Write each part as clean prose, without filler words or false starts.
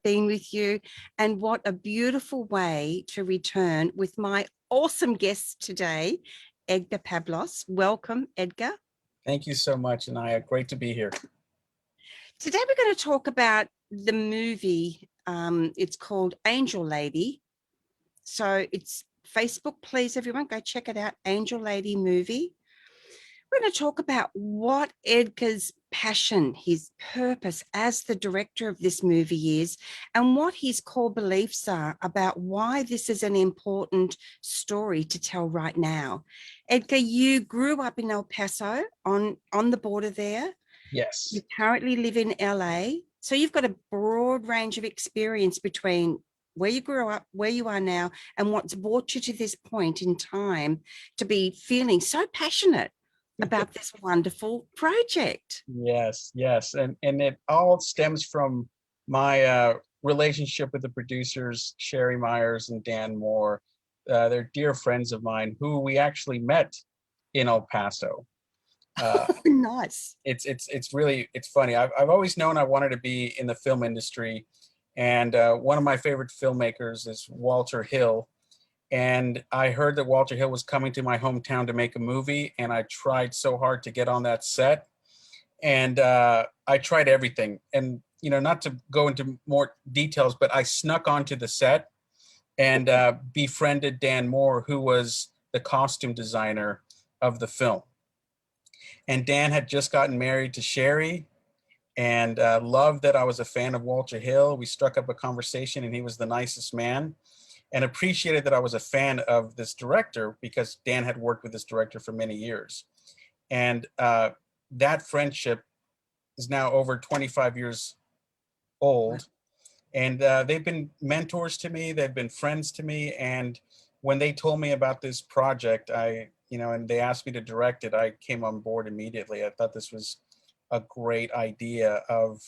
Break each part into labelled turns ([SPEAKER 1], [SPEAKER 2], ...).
[SPEAKER 1] being with you. And what a beautiful way to return with my awesome guest today, Edgar Pablos. Welcome, Edgar.
[SPEAKER 2] Thank you so much, Anaya. Great to be here.
[SPEAKER 1] Today we're going to talk about the movie. It's called Angel Lady. So it's Facebook, please, everyone, go check it out, Angel Lady movie. We're going to talk about what Edgar's passion, his purpose as the director of this movie is, and what his core beliefs are about why this is an important story to tell right now. Edgar, you grew up in El Paso on the border there. You
[SPEAKER 2] Yes.
[SPEAKER 1] currently live in LA. So you've got a broad range of experience between where you grew up, where you are now, and what's brought you to this point in time to be feeling so passionate about this wonderful project.
[SPEAKER 2] Yes. And it all stems from my relationship with the producers, Sherry Myers and Dan Moore. They're dear friends of mine who we actually met in El Paso. Uh,
[SPEAKER 1] Nice.
[SPEAKER 2] it's really it's funny. I've always known I wanted to be in the film industry, and one of my favorite filmmakers is Walter Hill. And I heard that Walter Hill was coming to my hometown to make a movie, and I tried so hard to get on that set. And I tried everything. And not to go into more details, but I snuck onto the set and befriended Dan Moore, who was the costume designer of the film. And Dan had just gotten married to Sherry, and loved that I was a fan of Walter Hill. We struck up a conversation, and he was the nicest man, and appreciated that I was a fan of this director because Dan had worked with this director for many years. And that friendship is now over 25 years old. And they've been mentors to me, they've been friends to me. And when they told me about this project, and they asked me to direct it, I came on board immediately. I thought this was a great idea of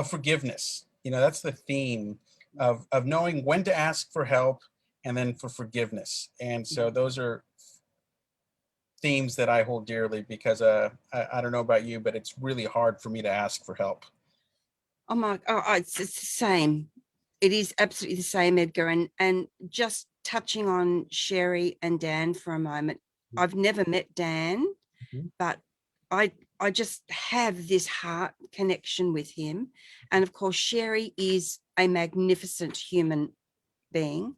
[SPEAKER 2] forgiveness. That's the theme of knowing when to ask for help and then for forgiveness. And so those are themes that I hold dearly because I don't know about you, but it's really hard for me to ask for help.
[SPEAKER 1] It's the same. It is absolutely the same, Edgar. And just touching on Sherry and Dan for a moment, I've never met Dan,
[SPEAKER 2] Mhm.
[SPEAKER 1] but I just have this heart connection with him. And of course, Sherry is a magnificent human being.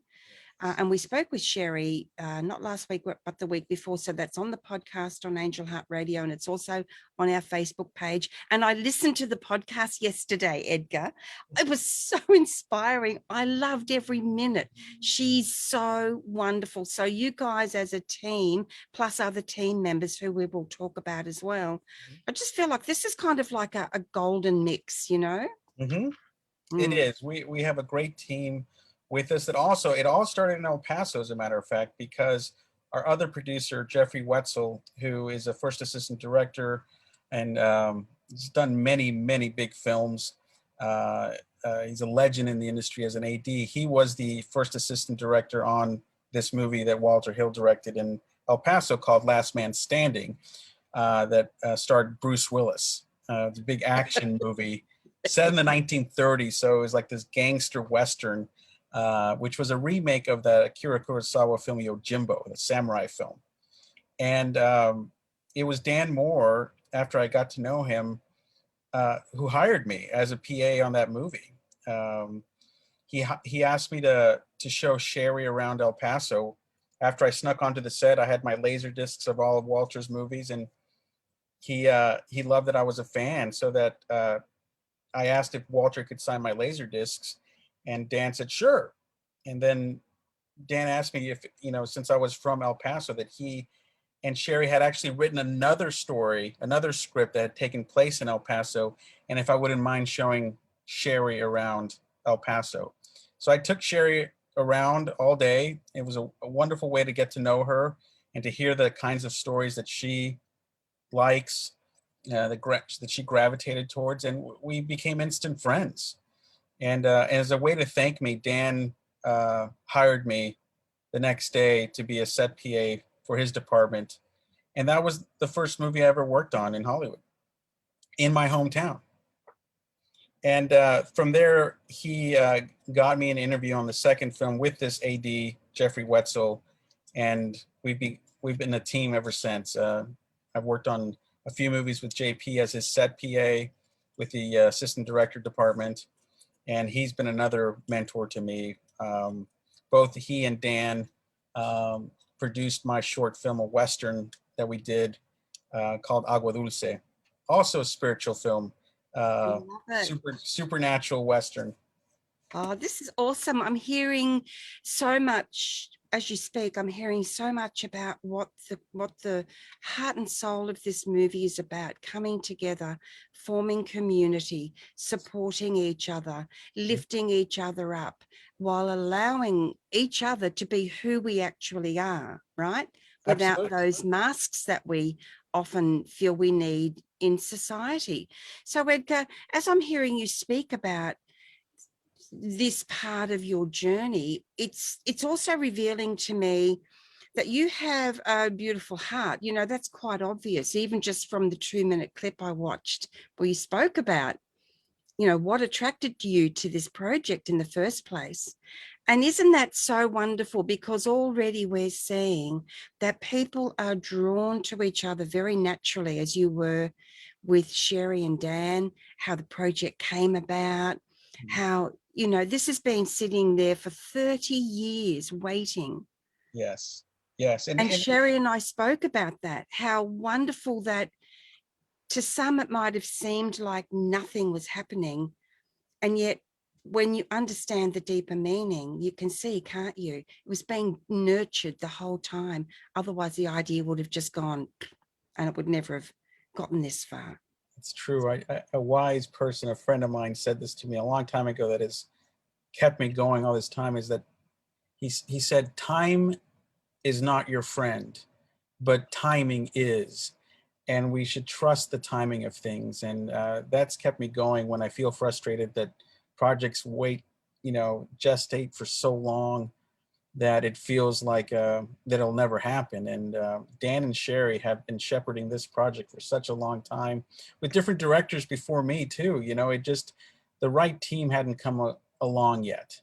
[SPEAKER 1] And we spoke with Sherry not last week, but the week before. So that's on the podcast on Angel Heart Radio, and it's also on our Facebook page. And I listened to the podcast yesterday, Edgar. It was so inspiring. I loved every minute. She's so wonderful. So you guys as a team, plus other team members who we will talk about as well, I just feel like this is kind of like a golden mix, you know?
[SPEAKER 2] Mm-hmm. It
[SPEAKER 1] Mm.
[SPEAKER 2] is. We have a great team with us. That also it all started in El Paso, as a matter of fact, because our other producer Jeffrey Wetzel, who is a first assistant director, and he's done many big films. He's a legend in the industry as an AD. He was the first assistant director on this movie that Walter Hill directed in El Paso called Last Man Standing, that starred Bruce Willis. It's a big action movie set in the 1930s. So it was like this gangster western, which was a remake of the Akira Kurosawa film Yojimbo, the samurai film. And it was Dan Moore, after I got to know him, who hired me as a PA on that movie. Um, he asked me to show Sherry around El Paso. After I snuck onto the set, I had my laser discs of all of Walter's movies, and he loved that I was a fan, so that I asked if Walter could sign my laser discs, and Dan said sure. And then Dan asked me if, since I was from El Paso, that he and Sherry had actually written another story, another script that had taken place in El Paso, and if I wouldn't mind showing Sherry around El Paso. So I took Sherry around all day. It was a wonderful way to get to know her and to hear the kinds of stories that she likes, that she gravitated towards, and we became instant friends. And as a way to thank me, Dan hired me the next day to be a set PA for his department, and that was the first movie I ever worked on in Hollywood, in my hometown. And from there, he got me an interview on the second film with this AD, Jeffrey Wetzel, and we've been a team ever since. I've worked on a few movies with JP as his set PA with the assistant director department, and he's been another mentor to me. Both he and Dan produced my short film, a Western that we did called Agua Dulce, also a spiritual film,
[SPEAKER 1] I love it.
[SPEAKER 2] supernatural Western.
[SPEAKER 1] Oh, this is awesome. I'm hearing so much as you speak. I'm hearing so much about what the heart and soul of this movie is about: coming together, forming community, supporting each other, lifting each other up, while allowing each other to be who we actually are, right? Without
[SPEAKER 2] Absolutely.
[SPEAKER 1] those masks that we often feel we need in society. So, Edgar, as I'm hearing you speak about this part of your journey, it's also revealing to me that you have a beautiful heart. You know, that's quite obvious, even just from the 2-minute clip I watched where you spoke about, you know, what attracted you to this project in the first place. And isn't that so wonderful? Because already we're seeing that people are drawn to each other very naturally, as you were with Sherry and Dan, how the project came about, how, you know, this has been sitting there for 30 years waiting.
[SPEAKER 2] Yes. Yes.
[SPEAKER 1] And Sherry and I spoke about that, how wonderful that to some it might have seemed like nothing was happening. And yet, when you understand the deeper meaning, you can see, can't you? It was being nurtured the whole time. Otherwise, the idea would have just gone and it would never have gotten this far.
[SPEAKER 2] It's true. A wise person, a friend of mine, said this to me a long time ago that has kept me going all this time, is that he said, time is not your friend, but timing is. And we should trust the timing of things. And that's kept me going when I feel frustrated that projects wait, gestate for so long that it feels like that it'll never happen. And Dan and Sherry have been shepherding this project for such a long time with different directors before me too. The right team hadn't come along yet.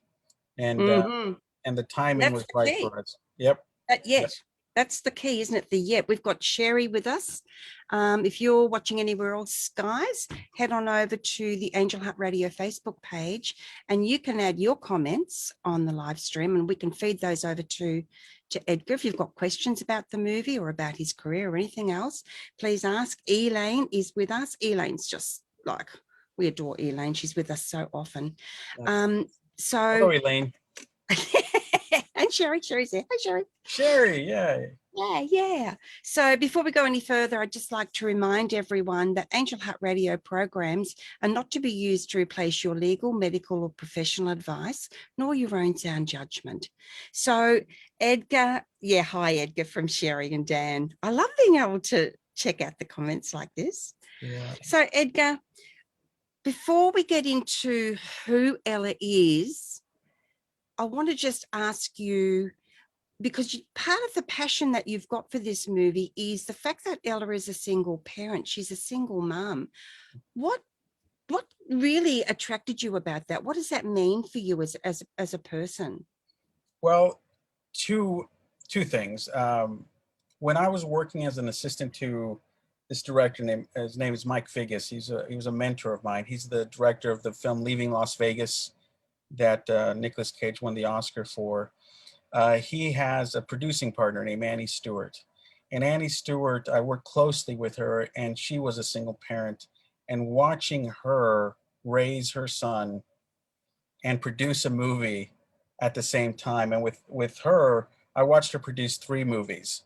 [SPEAKER 2] And
[SPEAKER 1] Mm-hmm.
[SPEAKER 2] and the timing
[SPEAKER 1] That's
[SPEAKER 2] was
[SPEAKER 1] the
[SPEAKER 2] right
[SPEAKER 1] key.
[SPEAKER 2] for us. Yep.
[SPEAKER 1] Yet. That's the key, isn't it? The yet. We've got Sherry with us. If you're watching anywhere else, guys, head on over to the Angel Heart Radio Facebook page and you can add your comments on the live stream and we can feed those over to Edgar. If you've got questions about the movie or about his career or anything else, please ask. Elaine is with us. Elaine's just like, we adore Elaine. She's with us so often.
[SPEAKER 2] Hello, Elaine.
[SPEAKER 1] And Sherry's there. Hi, Sherry.
[SPEAKER 2] Sherry, yeah.
[SPEAKER 1] Yeah. So before we go any further, I'd just like to remind everyone that Angel Heart Radio programs are not to be used to replace your legal, medical, or professional advice, nor your own sound judgment. So Edgar, hi, Edgar from Sherry and Dan. I love being able to check out the comments like this.
[SPEAKER 2] Yeah.
[SPEAKER 1] So Edgar, before we get into who Ella is, I want to just ask you, because part of the passion that you've got for this movie is the fact that Ella is a single parent. She's a single mom. What really attracted you about that? What does that mean for you as a person?
[SPEAKER 2] Well, two things. When I was working as an assistant to this director, his name is Mike Figgis. He was a mentor of mine. He's the director of the film Leaving Las Vegas that Nicolas Cage won the Oscar for. He has a producing partner named Annie Stewart. And Annie Stewart, I worked closely with her, and she was a single parent. And watching her raise her son and produce a movie at the same time, and with her, I watched her produce 3 movies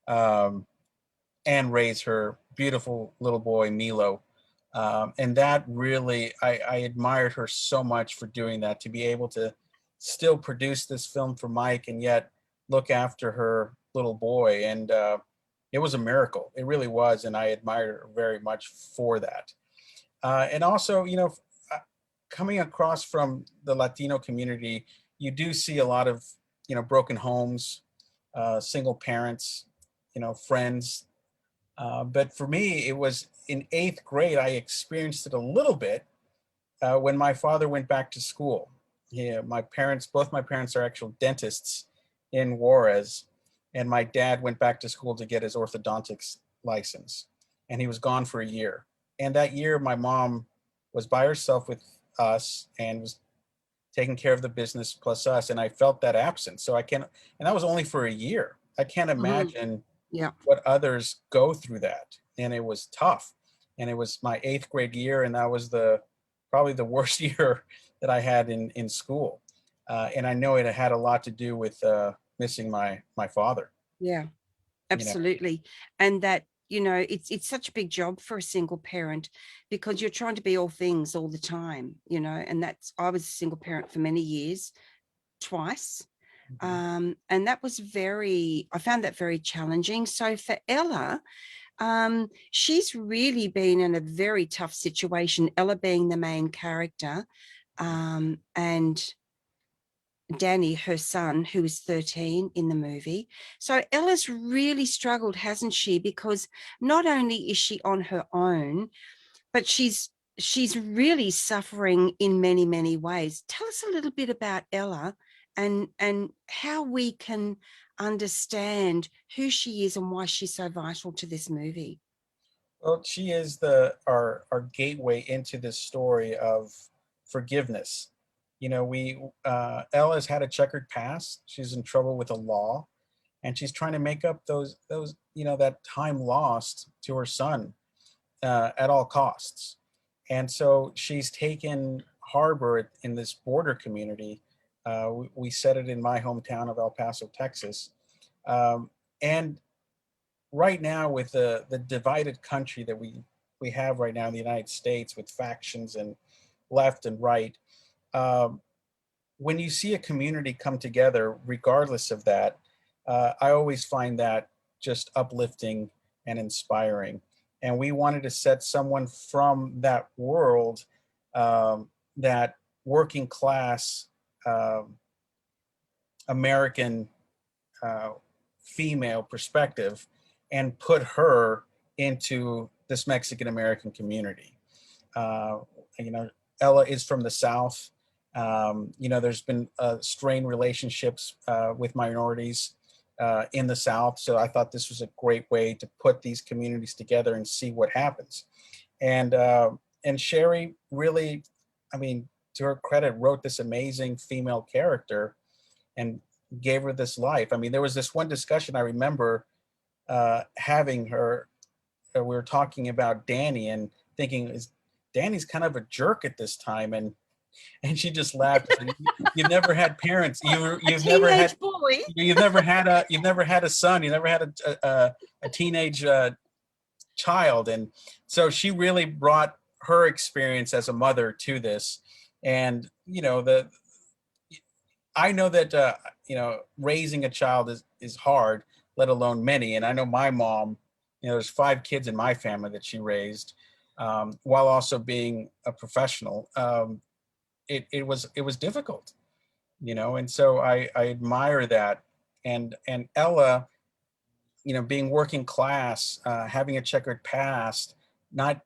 [SPEAKER 2] and raise her beautiful little boy, Milo. And that really, I admired her so much for doing that, to be able to still produce this film for Mike and yet look after her little boy. And it was a miracle. It really was. And I admired her very much for that. And also, coming across from the Latino community, you do see a lot of, broken homes, single parents, friends. But for me, it was in 8th grade, I experienced it a little bit when my father went back to school. Both my parents are actual dentists in Juarez, and my dad went back to school to get his orthodontics license, and he was gone for a year. And that year, my mom was by herself with us and was taking care of the business plus us, and I felt that absence. So I can't, and that was only for a year. I can't
[SPEAKER 1] Mhm.
[SPEAKER 2] imagine
[SPEAKER 1] Yeah.
[SPEAKER 2] what others go through that, and it was tough. And it was my eighth grade year, and that was the probably the worst year that I had in school. And I know it had a lot to do with missing my father.
[SPEAKER 1] Yeah.
[SPEAKER 2] You know,
[SPEAKER 1] Absolutely. And that, it's such a big job for a single parent because you're trying to be all things all the time, and I was a single parent for many years, twice.
[SPEAKER 2] Mhm.
[SPEAKER 1] And I found that very challenging. So for Ella, she's really been in a very tough situation, Ella being the main character, and Danny, her son, who is 13 in the movie. So Ella's really struggled, hasn't she? Because not only is she on her own, but she's really suffering in many, many ways. Tell us a little bit about Ella and how we can understand who she is and why she's so vital to this movie.
[SPEAKER 2] Well, she is our gateway into this story of forgiveness. We Ella's had a checkered past. She's in trouble with the law, and she's trying to make up those that time lost to her son at all costs. And so she's taken harbor in this border community. We set it in my hometown of El Paso, Texas. Um, and right now, with the divided country that we have right now in the United States, with factions and left and right, um, when you see a community come together, regardless of that, I always find that just uplifting and inspiring. And we wanted to set someone from that world, that working class um American uh, female perspective, and put her into this Mexican American community. Uh, you know, Ella is from the South. There's been strained relationships with minorities in the South. So I thought this was a great way to put these communities together and see what happens. And and Sherry really, I mean, to her credit, wrote this amazing female character and gave her this life. I mean, there was this one discussion I remember having her. We were talking about Danny and thinking, is Danny's kind of a jerk at this time? And she just laughed and said, "You've never had parents.
[SPEAKER 1] A teenage boy.
[SPEAKER 2] You've never had a son. You never had a teenage child." And so she really brought her experience as a mother to this. And the I know that raising a child is hard, let alone many. And I know my mom. There's 5 kids in my family that she raised, while also being a professional. It was difficult, and so I admire that. And Ella, being working class, having a checkered past, not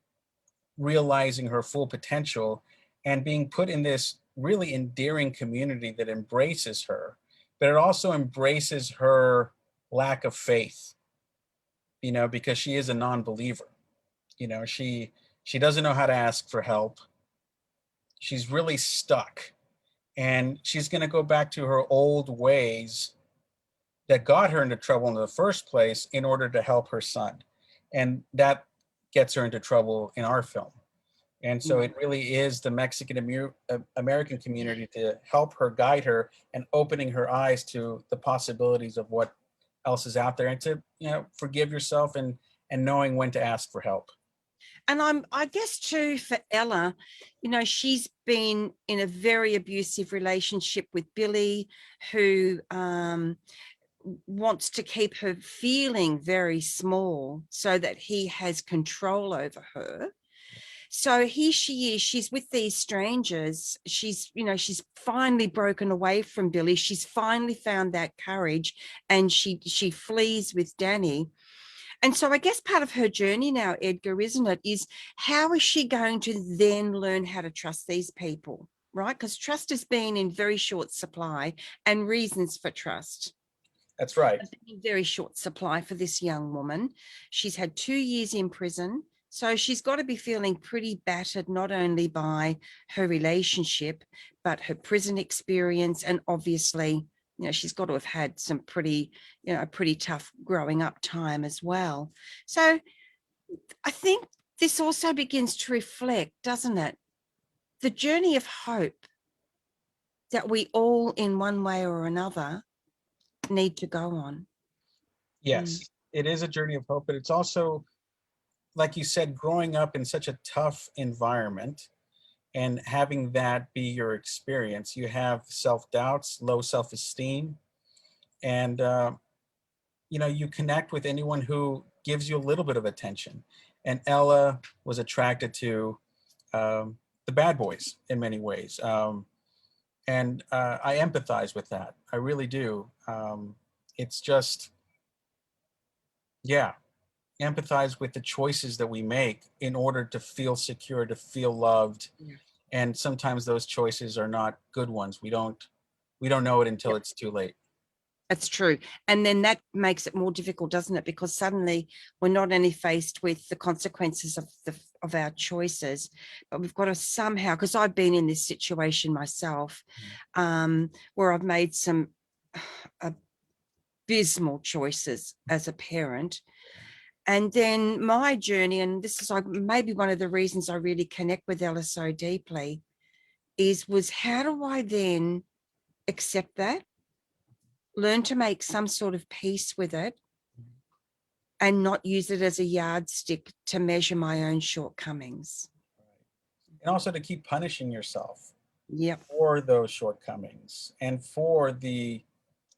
[SPEAKER 2] realizing her full potential, and being put in this really endearing community that embraces her, but it also embraces her lack of faith, because she is a non-believer. She doesn't know how to ask for help. She's really stuck, and she's going to go back to her old ways that got her into trouble in the first place in order to help her son. And that gets her into trouble in our film. And so it really is the Mexican American community to help her, guide her, and opening her eyes to the possibilities of what else is out there, and to forgive yourself, and knowing when to ask for help.
[SPEAKER 1] And I guess too, for Ella, she's been in a very abusive relationship with Billy, who wants to keep her feeling very small so that he has control over her. So here she is, she's with these strangers. She's finally broken away from Billy. She's finally found that courage, and she flees with Danny. And so I guess part of her journey now, Edgar, isn't it, is how is she going to then learn how to trust these people, right? Because trust has been in very short supply, and reasons for trust
[SPEAKER 2] That's right.
[SPEAKER 1] have been in very short supply for this young woman. She's had 2 years in prison. So she's got to be feeling pretty battered, not only by her relationship, but her prison experience. And obviously, she's got to have had some pretty, pretty tough growing up time as well. So I think this also begins to reflect, doesn't it? The journey of hope that we all, in one way or another, need to go on.
[SPEAKER 2] Yes, it is a journey of hope, but it's also, like you said, growing up in such a tough environment and having that be your experience. You have self-doubts, low self-esteem, and you connect with anyone who gives you a little bit of attention. And Ella was attracted to the bad boys in many ways. And I empathize with that. I really do. It's just, yeah, empathize with the choices that we make in order to feel secure, to feel loved.
[SPEAKER 1] Yeah.
[SPEAKER 2] And sometimes those choices are not good ones. We don't know it until it's too late.
[SPEAKER 1] That's true. And then that makes it more difficult, doesn't it? Because suddenly we're not only faced with the consequences of our choices, but we've got to somehow, because I've been in this situation myself, where I've made some abysmal choices as a parent. And then my journey, and this is like maybe one of the reasons I really connect with Ella so deeply, was how do I then accept that, learn to make some sort of peace with it, and not use it as a yardstick to measure my own shortcomings.
[SPEAKER 2] And also to keep punishing yourself
[SPEAKER 1] Yep.
[SPEAKER 2] for those shortcomings and for the,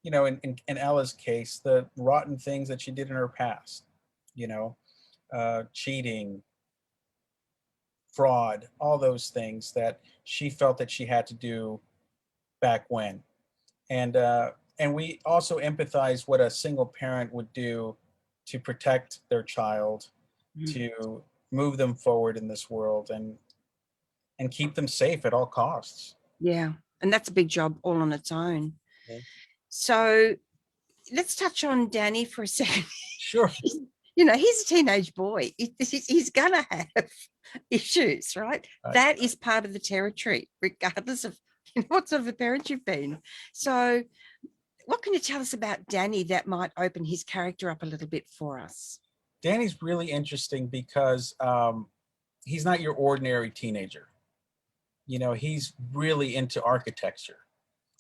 [SPEAKER 2] in Ella's case, the rotten things that she did in her past, cheating, fraud, all those things that she felt that she had to do back when. And we also empathize what a single parent would do to protect their child, to move them forward in this world and keep them safe at all costs.
[SPEAKER 1] Yeah. And that's a big job all on its own.
[SPEAKER 2] Okay.
[SPEAKER 1] So let's touch on Danny for a second.
[SPEAKER 2] Sure.
[SPEAKER 1] He's a teenage boy. He's going to have issues, right? That is part of the territory, regardless of what sort of a parent you've been. So what can you tell us about Danny that might open his character up a little bit for us?
[SPEAKER 2] Danny's really interesting because he's not your ordinary teenager. He's really into architecture.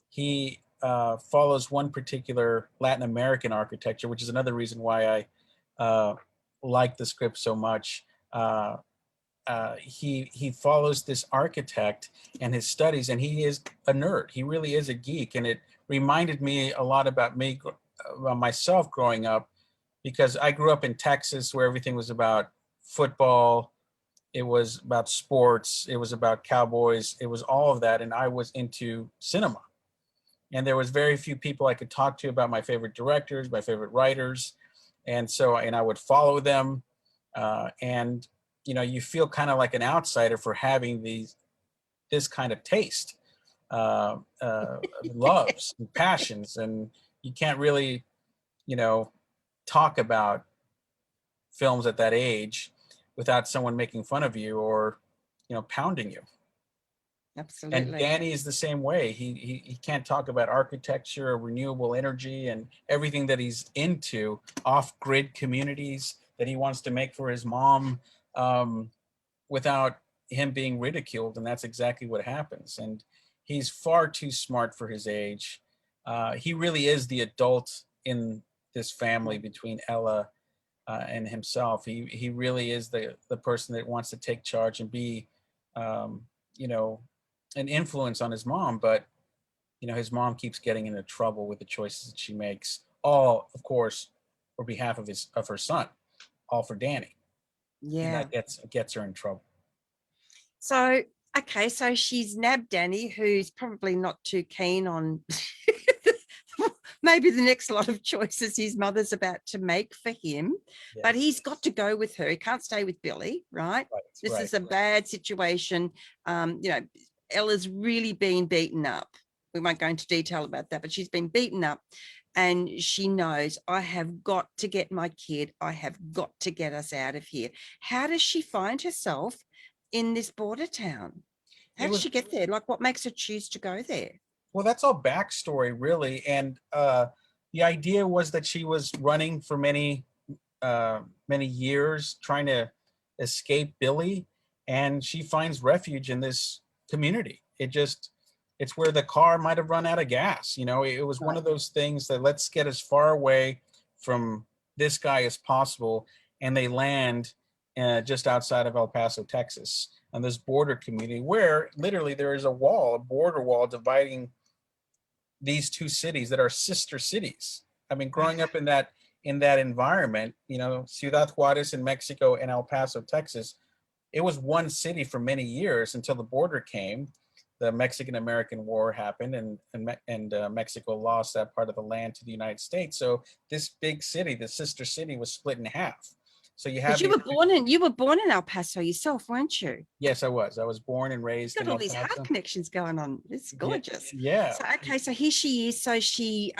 [SPEAKER 2] He follows one particular Latin American architecture, which is another reason why I like the script so much. He follows this architect and his studies, and he is a nerd. He really is a geek, and it reminded me a lot about myself growing up, because I grew up in Texas where everything was about football. It was about sports. It was about cowboys. It was all of that. And I was into cinema. And there was very few people I could talk to about my favorite directors, my favorite writers. And I would follow them. You feel kind of like an outsider for having this kind of taste, loves and passions. And you can't really, talk about films at that age without someone making fun of you or, pounding you.
[SPEAKER 1] Absolutely.
[SPEAKER 2] And Danny is the same way. He can't talk about architecture or renewable energy and everything that he's into, off-grid communities that he wants to make for his mom, without him being ridiculed. And that's exactly what happens. And he's far too smart for his age. He really is the adult in this family between Ella and himself. He really is the person that wants to take charge and be, an influence on his mom. But, his mom keeps getting into trouble with the choices that she makes, all, of course, for behalf of her son, all for Danny.
[SPEAKER 1] Yeah.
[SPEAKER 2] And that gets her in trouble.
[SPEAKER 1] So, okay, so she's nabbed Danny, who's probably not too keen on maybe the next lot of choices his mother's about to make for him. But
[SPEAKER 2] Yes.
[SPEAKER 1] he's got to go with her. He can't stay with Billy, right?
[SPEAKER 2] Right.
[SPEAKER 1] This
[SPEAKER 2] Right.
[SPEAKER 1] is a bad situation. Ella's really been beaten up. We won't go into detail about that, but she's been beaten up. And she knows, I have got to get my kid. I have got to get us out of here. How does she find herself in this border town? How
[SPEAKER 2] It
[SPEAKER 1] does
[SPEAKER 2] was
[SPEAKER 1] she get there? Like, what makes her choose to go there?
[SPEAKER 2] Well, that's all backstory, really. And the idea was that she was running for many years, trying to escape Billy, and she finds refuge in this community. It's where the car might have run out of gas. It was one
[SPEAKER 1] Right.
[SPEAKER 2] of those things that let's get as far away from this guy as possible, and they land just outside of El Paso, Texas, on this border community where literally there is a border wall dividing these two cities that are sister cities. I mean, growing up in that environment, Ciudad Juarez in Mexico and El Paso, Texas, it was one city for many years until the border came. The Mexican-American War happened, and Mexico lost that part of the land to the United States. So this big city, the sister city, was split in half. So you have
[SPEAKER 1] Because you were born in El Paso yourself, weren't you?
[SPEAKER 2] Yes, I was. I was born and
[SPEAKER 1] You've
[SPEAKER 2] raised
[SPEAKER 1] got
[SPEAKER 2] in
[SPEAKER 1] all
[SPEAKER 2] El
[SPEAKER 1] these heart
[SPEAKER 2] Paso.
[SPEAKER 1] connections going on. It's
[SPEAKER 2] Yeah,
[SPEAKER 1] gorgeous.
[SPEAKER 2] yeah.
[SPEAKER 1] So okay, so here she is. So she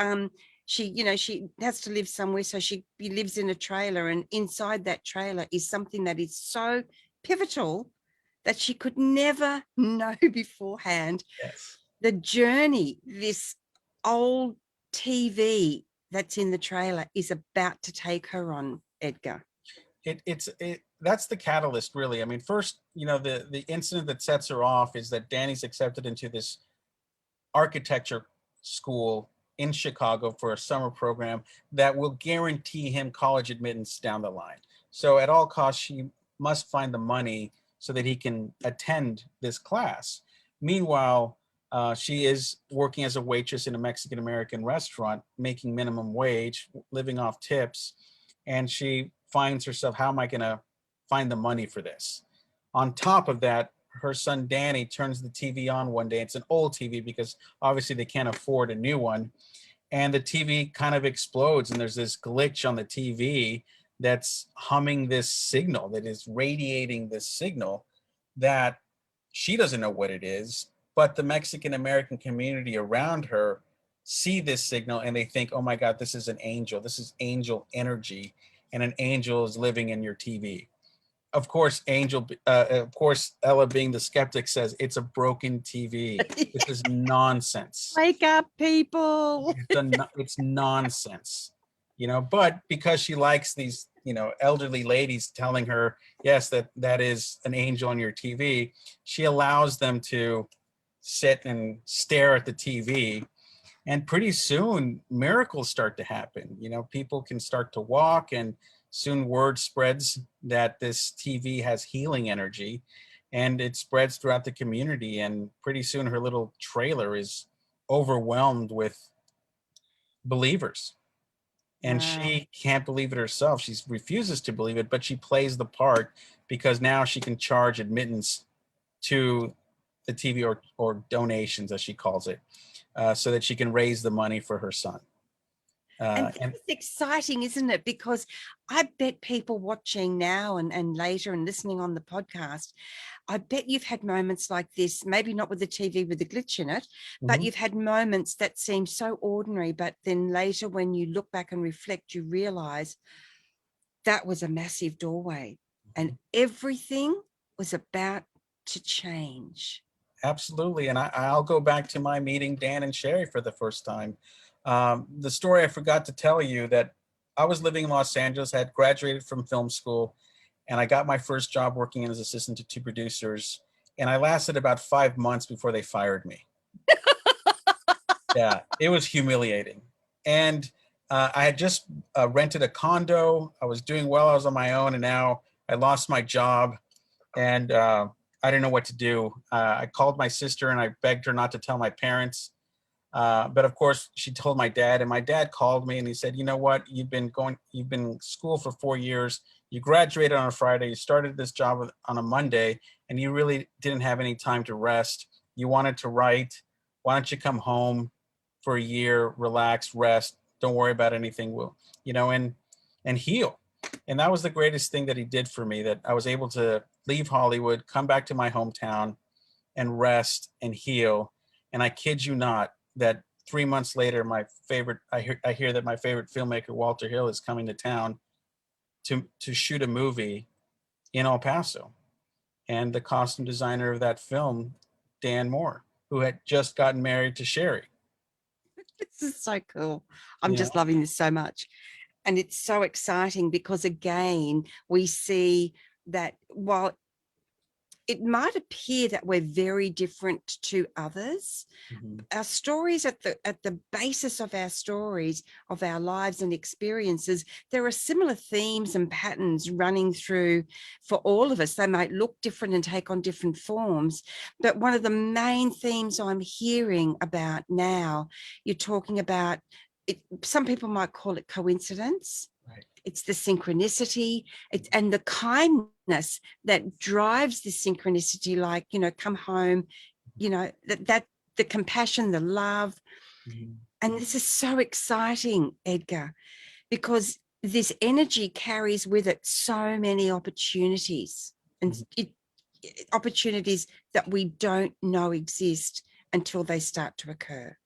[SPEAKER 1] she has to live somewhere. So she lives in a trailer, and inside that trailer is something that is so pivotal that she could never know beforehand.
[SPEAKER 2] Yes.
[SPEAKER 1] The journey this old TV that's in the trailer is about to take her on, Edgar.
[SPEAKER 2] That's the catalyst, really. I mean, first, the incident that sets her off is that Danny's accepted into this architecture school in Chicago for a summer program that will guarantee him college admittance down the line. So at all costs, she must find the money so that he can attend this class. Meanwhile, she is working as a waitress in a Mexican American restaurant, making minimum wage, living off tips, and she finds herself, how am I going to find the money for this? On top of that, her son Danny turns the TV on one day. It's an old TV because obviously they can't afford a new one. And the TV kind of explodes, and there's this glitch on the TV that's humming this signal, that is radiating this signal that she doesn't know what it is, but the Mexican American community around her see this signal and they think, oh my God, this is an angel. This is angel energy, and an angel is living in your TV. Of course, Ella, being the skeptic, says it's a broken TV. This is nonsense.
[SPEAKER 1] Wake up, people.
[SPEAKER 2] It's nonsense, But because she likes these, elderly ladies telling her, yes, that is an angel on your TV, she allows them to sit and stare at the TV. And pretty soon, miracles start to happen. People can start to walk, and soon word spreads that this TV has healing energy, and it spreads throughout the community. And pretty soon, her little trailer is overwhelmed with believers. And
[SPEAKER 1] Wow.
[SPEAKER 2] she can't believe it herself. She refuses to believe it, but she plays the part because now she can charge admittance to the TV, or donations, as she calls it, so that she can raise the money for her son.
[SPEAKER 1] And
[SPEAKER 2] And
[SPEAKER 1] it's exciting, isn't it? Because I bet people watching now and later and listening on the podcast, I bet you've had moments like this, maybe not with the TV with the glitch in it, but
[SPEAKER 2] Mhm.
[SPEAKER 1] you've had moments that seem so ordinary. But then later, when you look back and reflect, you realize that was a massive doorway and everything was about to change.
[SPEAKER 2] Absolutely. And I'll go back to my meeting Dan and Sherry for the first time. The story I forgot to tell you, that I was living in Los Angeles, had graduated from film school, and I got my first job working as assistant to two producers. And I lasted about 5 months before they fired me. Yeah, it was humiliating. And I had just rented a condo. I was doing well. I was on my own. And now I lost my job. And I didn't know what to do. I called my sister and I begged her not to tell my parents. But of course, she told my dad, and my dad called me and he said, you know what? You've been in school for 4 years. You graduated on a Friday. You started this job on a Monday, and you really didn't have any time to rest. You wanted to write. Why don't you come home for a year, relax, rest, don't worry about anything, will, and heal. And that was the greatest thing that he did for me, that I was able to leave Hollywood, come back to my hometown and rest and heal. And I kid you not, that 3 months later, I hear that my favorite filmmaker, Walter Hill, is coming to town to shoot a movie in El Paso. And the costume designer of that film, Dan Moore, who had just gotten married to Sherry.
[SPEAKER 1] This is so cool. I'm
[SPEAKER 2] Yeah.
[SPEAKER 1] just loving this so much. And it's so exciting because, again, we see that while it might appear that we're very different to others,
[SPEAKER 2] Mhm.
[SPEAKER 1] our stories, at the basis of our stories, of our lives and experiences, there are similar themes and patterns running through for all of us. They might look different and take on different forms, but one of the main themes I'm hearing about now, you're talking about it, some people might call it coincidence.
[SPEAKER 2] Right.
[SPEAKER 1] It's the synchronicity, and the kindness that drives the synchronicity, like, come home, that the compassion, the love.
[SPEAKER 2] Mhm.
[SPEAKER 1] And this is so exciting, Edgar, because this energy carries with it so many opportunities, and
[SPEAKER 2] Mhm.
[SPEAKER 1] opportunities that we don't know exist until they start to occur.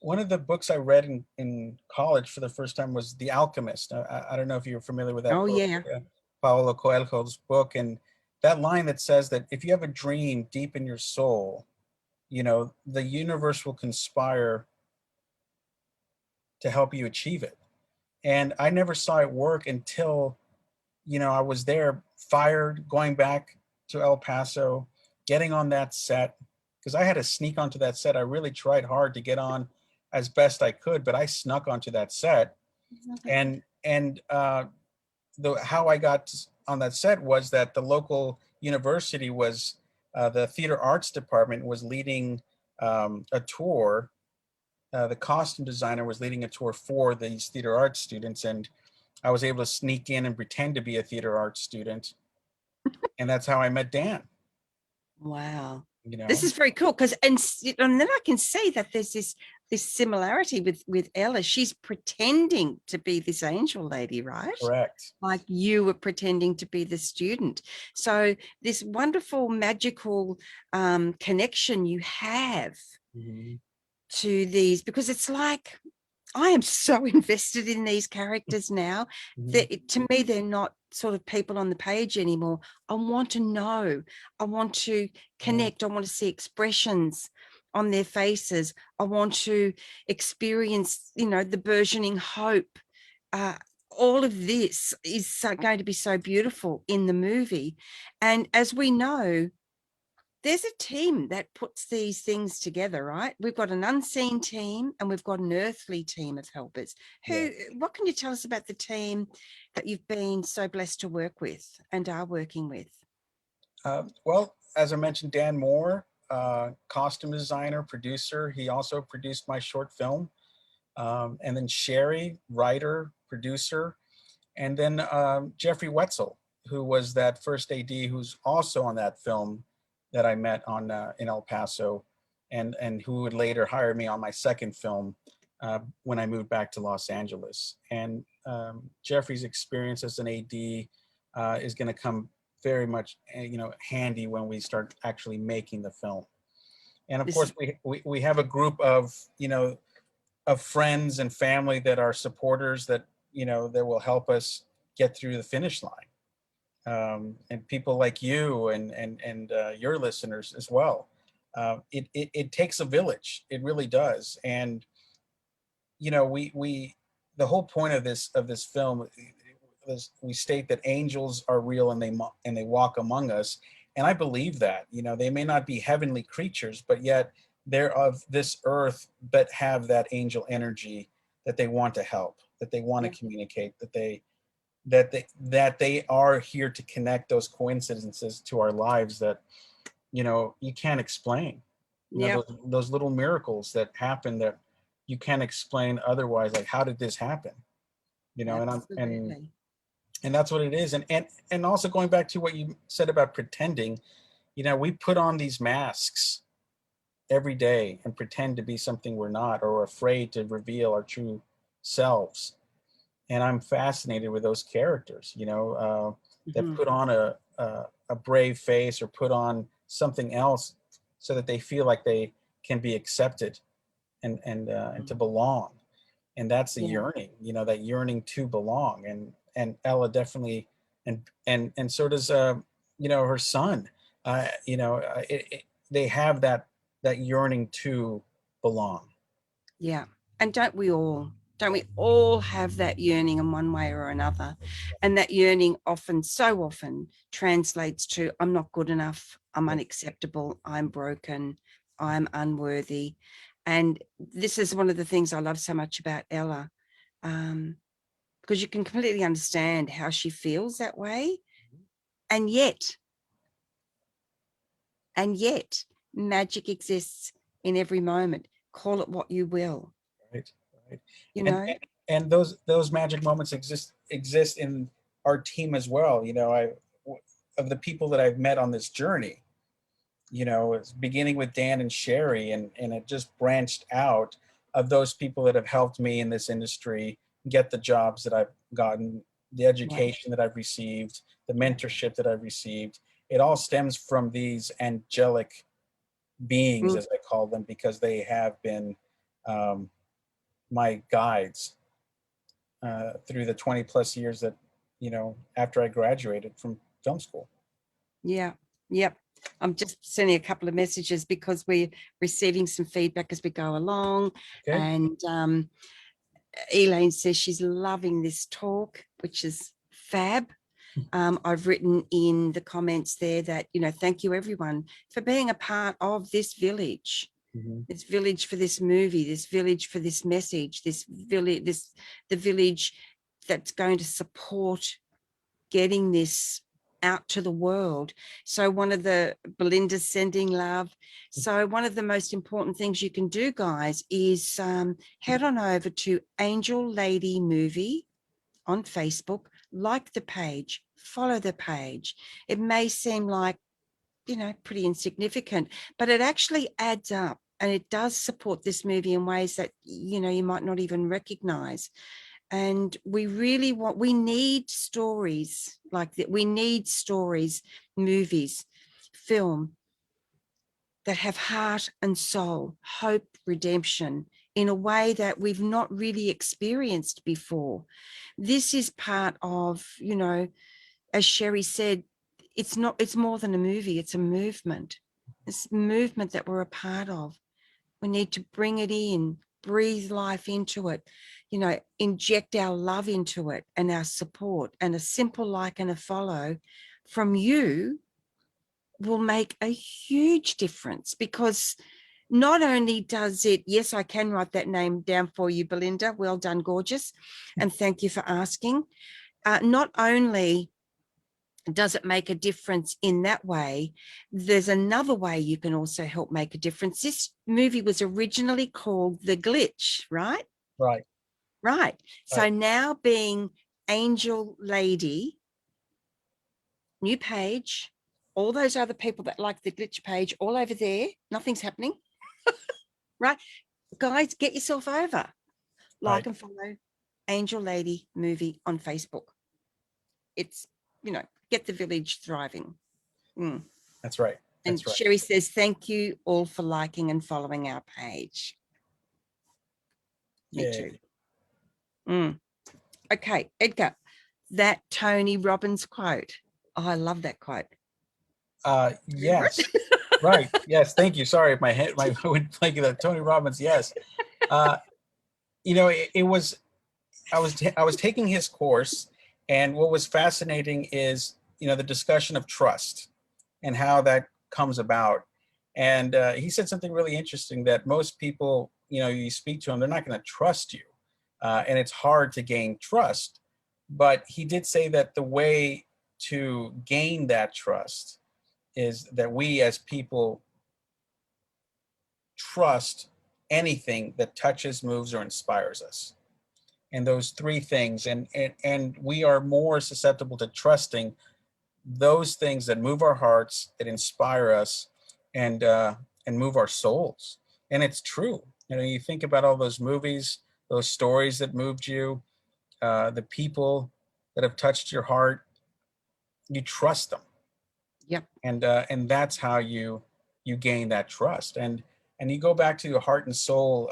[SPEAKER 2] One of the books I read in college for the first time was The Alchemist. I don't know if you're familiar with that
[SPEAKER 1] Oh,
[SPEAKER 2] book,
[SPEAKER 1] yeah.
[SPEAKER 2] Paulo Coelho's book. And that line that says that if you have a dream deep in your soul, the universe will conspire to help you achieve it. And I never saw it work until, I was there, fired, going back to El Paso, getting on that set, because I had to sneak onto that set. I really tried hard to get on as best I could, but I snuck onto that set. And the how I got on that set was that the local university was, the theater arts department was leading a tour. The costume designer was leading a tour for these theater arts students, and I was able to sneak in and pretend to be a theater arts student, and that's how I met Dan.
[SPEAKER 1] Wow.
[SPEAKER 2] You
[SPEAKER 1] This
[SPEAKER 2] know,
[SPEAKER 1] is very cool, because and then I can see that there's this similarity with Ella. She's pretending to be this angel lady, right?
[SPEAKER 2] correct.
[SPEAKER 1] Like you were pretending to be the student. So this wonderful magical connection you have
[SPEAKER 2] Mhm.
[SPEAKER 1] to these, because it's like, I am so invested in these characters now
[SPEAKER 2] Mhm.
[SPEAKER 1] that to me, they're not sort of people on the page anymore. I want to know, I want to
[SPEAKER 2] Yeah.
[SPEAKER 1] connect, I want to see expressions on their faces. I want to experience, the burgeoning hope. Uh, all of this is going to be so beautiful in the movie. And as we know, there's a team that puts these things together, right? We've got an unseen team and we've got an earthly team of helpers.
[SPEAKER 2] Yeah.
[SPEAKER 1] What can you tell us about the team that you've been so blessed to work with and are working with?
[SPEAKER 2] Well, as I mentioned, Dan Moore, costume designer, producer. He also produced my short film. And then Sherry, writer, producer. And then Jeffrey Wetzel, who was that first AD, who's also on that film that I met on in El Paso, and who would later hire me on my second film when I moved back to Los Angeles. And Jeffrey's experience as an AD is going to come very much, handy when we start actually making the film. And of
[SPEAKER 1] This
[SPEAKER 2] course,
[SPEAKER 1] is
[SPEAKER 2] we have a group of of friends and family that are supporters, that that will help us get through the finish line, and people like you and your listeners as well. It takes a village, it really does. And we the whole point of this film is we state that angels are real, and they walk among us. And I believe that, they may not be heavenly creatures, but yet they're of this earth, but have that angel energy, that they want to help, that they want
[SPEAKER 1] yeah,
[SPEAKER 2] to communicate, that they are here to connect those coincidences to our lives that you can't explain.
[SPEAKER 1] yeah,
[SPEAKER 2] Those little miracles that happen, that you can't explain otherwise, like, how did this happen? And I'm
[SPEAKER 1] absolutely.
[SPEAKER 2] and that's what it is. And also, going back to what you said about pretending, we put on these masks every day and pretend to be something we're not, or afraid to reveal our true selves. And I'm fascinated with those characters, that
[SPEAKER 1] Mhm.
[SPEAKER 2] put on a brave face or put on something else so that they feel like they can be accepted and to belong. And that's the
[SPEAKER 1] Yeah.
[SPEAKER 2] yearning, that yearning to belong. And Ella definitely, and so does her son. They have that yearning to belong.
[SPEAKER 1] Yeah. And don't we all? Don't we all have that yearning in one way or another? And that yearning often, so often, translates to I'm not good enough, I'm unacceptable, I'm broken, I'm unworthy. And this is one of the things I love so much about Ella, because you can completely understand how she feels that way. And yet, magic exists in every moment. Call it what you will,
[SPEAKER 2] Right, right.
[SPEAKER 1] you
[SPEAKER 2] and
[SPEAKER 1] know?
[SPEAKER 2] and, and those magic moments exist in our team as well. Of the people that I've met on this journey, it's beginning with Dan and Sherry, and it just branched out of those people that have helped me in this industry get the jobs that I've gotten, the
[SPEAKER 1] Yeah.
[SPEAKER 2] education that I've received, the mentorship that I've received. It all stems from these angelic beings,
[SPEAKER 1] Mm,
[SPEAKER 2] as I call them, because they have been um, my guides through the 20 plus years that, after I graduated from film school.
[SPEAKER 1] yeah. Yep. I'm just sending a couple of messages because we're receiving some feedback as we go along.
[SPEAKER 2] Okay.
[SPEAKER 1] And Elaine says she's loving this talk, which is fab. I've written in the comments there that, thank you everyone for being a part of this village.
[SPEAKER 2] Mhm.
[SPEAKER 1] This village for this movie, this village for this message, the village that's going to support getting this out to the world. So Belinda's sending love. So one of the most important things you can do, guys, is head on over to Angel Lady Movie on Facebook, like the page, follow the page. It may seem like, pretty insignificant, but it actually adds up, and it does support this movie in ways that, you might not even recognize. And we need stories like that. We need stories, movies, film that have heart and soul, hope, redemption in a way that we've not really experienced before. This is part of, as Sherry said, it's more than a movie, it's a movement. This movement that we're a part of. We need to bring it in, breathe life into it, inject our love into it and our support, and a simple like and a follow from you will make a huge difference, because not only does it, yes, I can write that name down for you, Belinda. Well done, gorgeous. And thank you for asking. Not only does it make a difference in that way, there's another way you can also help make a difference. This movie was originally called The Glitch, right?
[SPEAKER 2] Right.
[SPEAKER 1] Right. So
[SPEAKER 2] Right.
[SPEAKER 1] now being Angel Lady, new page, all those other people that like the Glitch page, all over there, nothing's happening, right? Guys, get yourself over, like
[SPEAKER 2] Right.
[SPEAKER 1] and follow Angel Lady Movie on Facebook. It's, get the village thriving. Mm.
[SPEAKER 2] That's right.
[SPEAKER 1] And
[SPEAKER 2] That's right.
[SPEAKER 1] Sherry says, thank you all for liking and following our page. Me too.
[SPEAKER 2] Yay.
[SPEAKER 1] Mm. Okay, Edgar, that Tony Robbins quote. Oh, I love that quote. Remember
[SPEAKER 2] Yes.
[SPEAKER 1] it?
[SPEAKER 2] Right. Yes. Thank you. Sorry if my head, my went blank. That Tony Robbins. Yes. Uh, it was. I was taking his course, and what was fascinating is the discussion of trust and how that comes about. And he said something really interesting, that most people, you speak to them, they're not going to trust you, and it's hard to gain trust. But he did say that the way to gain that trust is that we as people trust anything that touches, moves, or inspires us. And those three things, and we are more susceptible to trusting those things that move our hearts, that inspire us, and and move our souls. And it's true. You know, you think about all those movies, those stories that moved you, the people that have touched your heart, you trust them.
[SPEAKER 1] Yep.
[SPEAKER 2] And that's how you gain that trust. And you go back to your heart and soul.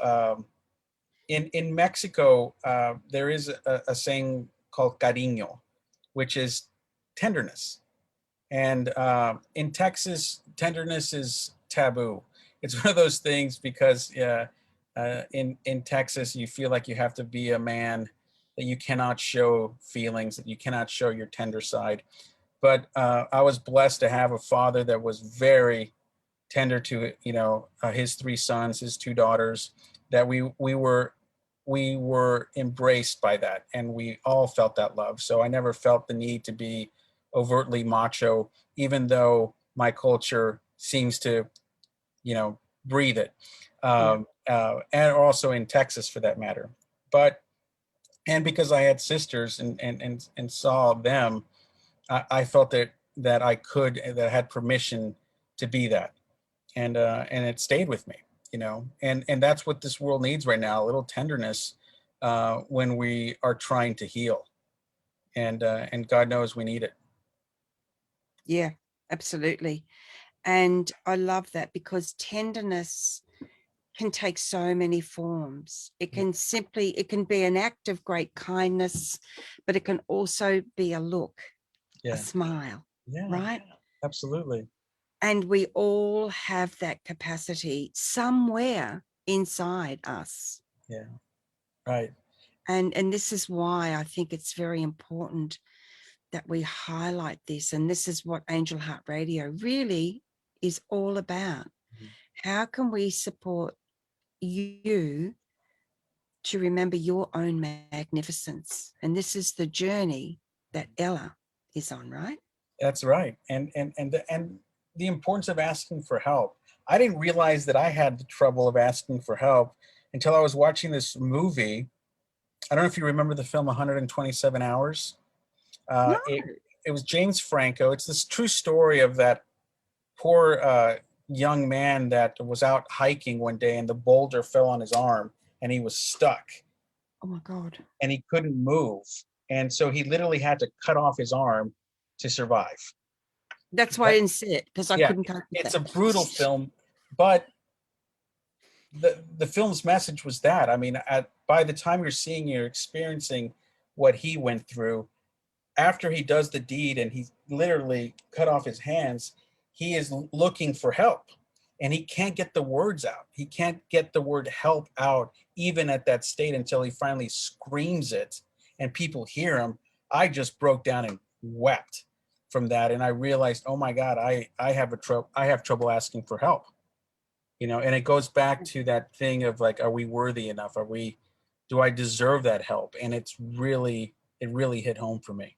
[SPEAKER 2] In Mexico, there is a saying called cariño, which is tenderness. And in Texas, tenderness is taboo. It's one of those things because in Texas, you feel like you have to be a man, that you cannot show feelings, that you cannot show your tender side. But I was blessed to have a father that was very tender to, his three sons, his two daughters, that we were embraced by that, and we all felt that love. So I never felt the need to be overtly macho, even though my culture seems to, breathe it,
[SPEAKER 1] Yeah.
[SPEAKER 2] and also in Texas for that matter. But and because I had sisters and saw them, I felt that I had permission to be that, and it stayed with me, and that's what this world needs right now, a little tenderness, when we are trying to heal, and God knows we need it.
[SPEAKER 1] Yeah, absolutely. And I love that because tenderness can take so many forms. It
[SPEAKER 2] Yeah,
[SPEAKER 1] can be an act of great kindness, but it can also be a look, a
[SPEAKER 2] yeah,
[SPEAKER 1] smile,
[SPEAKER 2] yeah,
[SPEAKER 1] right?
[SPEAKER 2] absolutely.
[SPEAKER 1] And we all have that capacity somewhere inside us.
[SPEAKER 2] Yeah, right.
[SPEAKER 1] And this is why I think it's very important that we highlight this. And this is what Angel Heart Radio really is all about.
[SPEAKER 2] Mhm.
[SPEAKER 1] How can we support you to remember your own magnificence? And this is the journey that Ella is on, right?
[SPEAKER 2] That's right. And the importance of asking for help. I didn't realize that I had the trouble of asking for help until I was watching this movie. I don't know if you remember the film 127 Hours.
[SPEAKER 1] No.
[SPEAKER 2] It was James Franco. It's this true story of that poor young man that was out hiking one day, and the boulder fell on his arm, and he was stuck,
[SPEAKER 1] Oh my God.
[SPEAKER 2] and he couldn't move. And so he literally had to cut off his arm to survive.
[SPEAKER 1] That's why I
[SPEAKER 2] But
[SPEAKER 1] didn't see it, because I
[SPEAKER 2] yeah,
[SPEAKER 1] couldn't cope with
[SPEAKER 2] it's
[SPEAKER 1] that.
[SPEAKER 2] a brutal film, but the film's message was that, I mean, by the time you're experiencing what he went through, after he does the deed and he literally cut off his hands, he is looking for help, and he can't get the words out. He can't get the word help out even at that state until he finally screams it and people hear him. I just broke down and wept from that, and I realized, oh my God, I have trouble asking for help. And it goes back to that thing of like, are we worthy enough? Do I deserve that help? And it really hit home for me.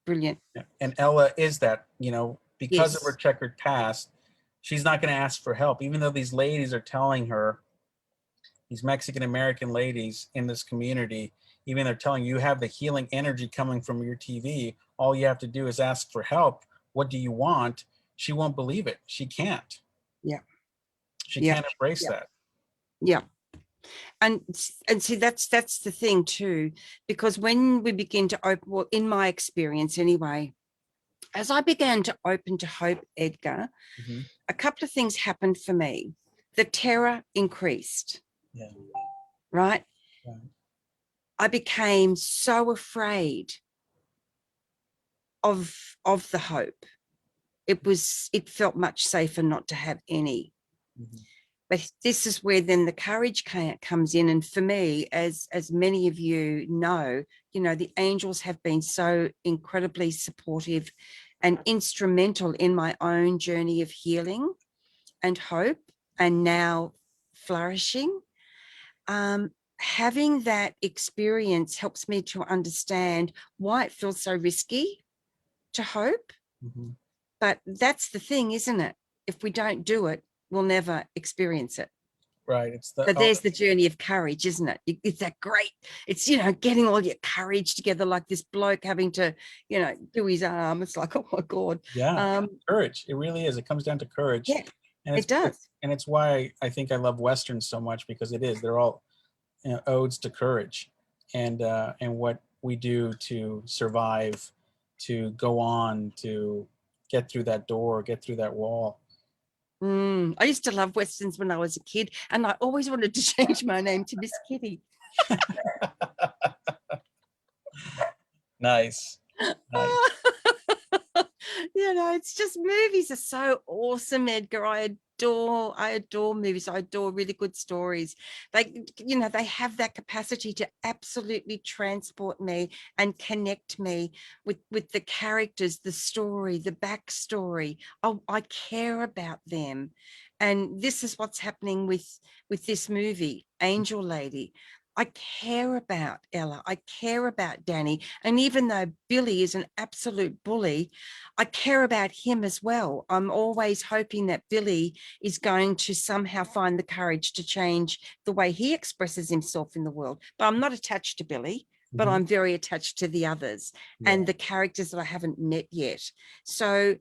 [SPEAKER 1] Brilliant.
[SPEAKER 2] Yeah. And Ella is that, because of her
[SPEAKER 1] Yes.
[SPEAKER 2] checkered past, she's not going to ask for help, even though these ladies are telling her, these Mexican American ladies in this community, even they're telling you have the healing energy coming from your TV. All you have to do is ask for help. What do you want? She won't believe it. She can't.
[SPEAKER 1] Yeah.
[SPEAKER 2] She
[SPEAKER 1] Yeah.
[SPEAKER 2] can't embrace
[SPEAKER 1] Yeah.
[SPEAKER 2] that.
[SPEAKER 1] Yeah. And see, that's the thing too, because when we begin to open, well, in my experience anyway, as I began to open to hope, Edgar,
[SPEAKER 2] Hmm.
[SPEAKER 1] a couple of things happened for me. The terror increased,
[SPEAKER 2] Yeah.
[SPEAKER 1] right?
[SPEAKER 2] Right.
[SPEAKER 1] I became so afraid of the hope. It felt much safer not to have any.
[SPEAKER 2] Hmm.
[SPEAKER 1] But this is where then the courage comes in. And for me, as many of you know, the angels have been so incredibly supportive and instrumental in my own journey of healing and hope, and now flourishing. Having that experience helps me to understand why it feels so risky to hope.
[SPEAKER 2] Hmm.
[SPEAKER 1] But that's the thing, isn't it? If we don't do it, we'll never experience it.
[SPEAKER 2] Right. It's the
[SPEAKER 1] So there's the journey of courage, isn't it? It's that great, it's, getting all your courage together, like this bloke having to, do his arm. It's like, oh my God.
[SPEAKER 2] yeah, courage. It really is. It comes down to courage,
[SPEAKER 1] Yeah,
[SPEAKER 2] and
[SPEAKER 1] it does.
[SPEAKER 2] it's why I think I love westerns so much, because it is. They're all odes to courage, and what we do to survive, to go on, to get through that door, get through that wall.
[SPEAKER 1] I used to love Westerns when I was a kid, and I always wanted to change my name to Miss Kitty.
[SPEAKER 2] Nice. Nice.
[SPEAKER 1] It's just, movies are so awesome, Edgar. I adore movies. I adore really good stories. They have that capacity to absolutely transport me and connect me with the characters, the story, the backstory. I care about them. And this is what's happening with this movie, Angel Lady. I care about Ella. I care about Danny. And even though Billy is an absolute bully, I care about him as well. I'm always hoping that Billy is going to somehow find the courage to change the way he expresses himself in the world. But I'm not attached to Billy, but
[SPEAKER 2] Mhm.
[SPEAKER 1] I'm very attached to the others and the characters that I haven't met yet. So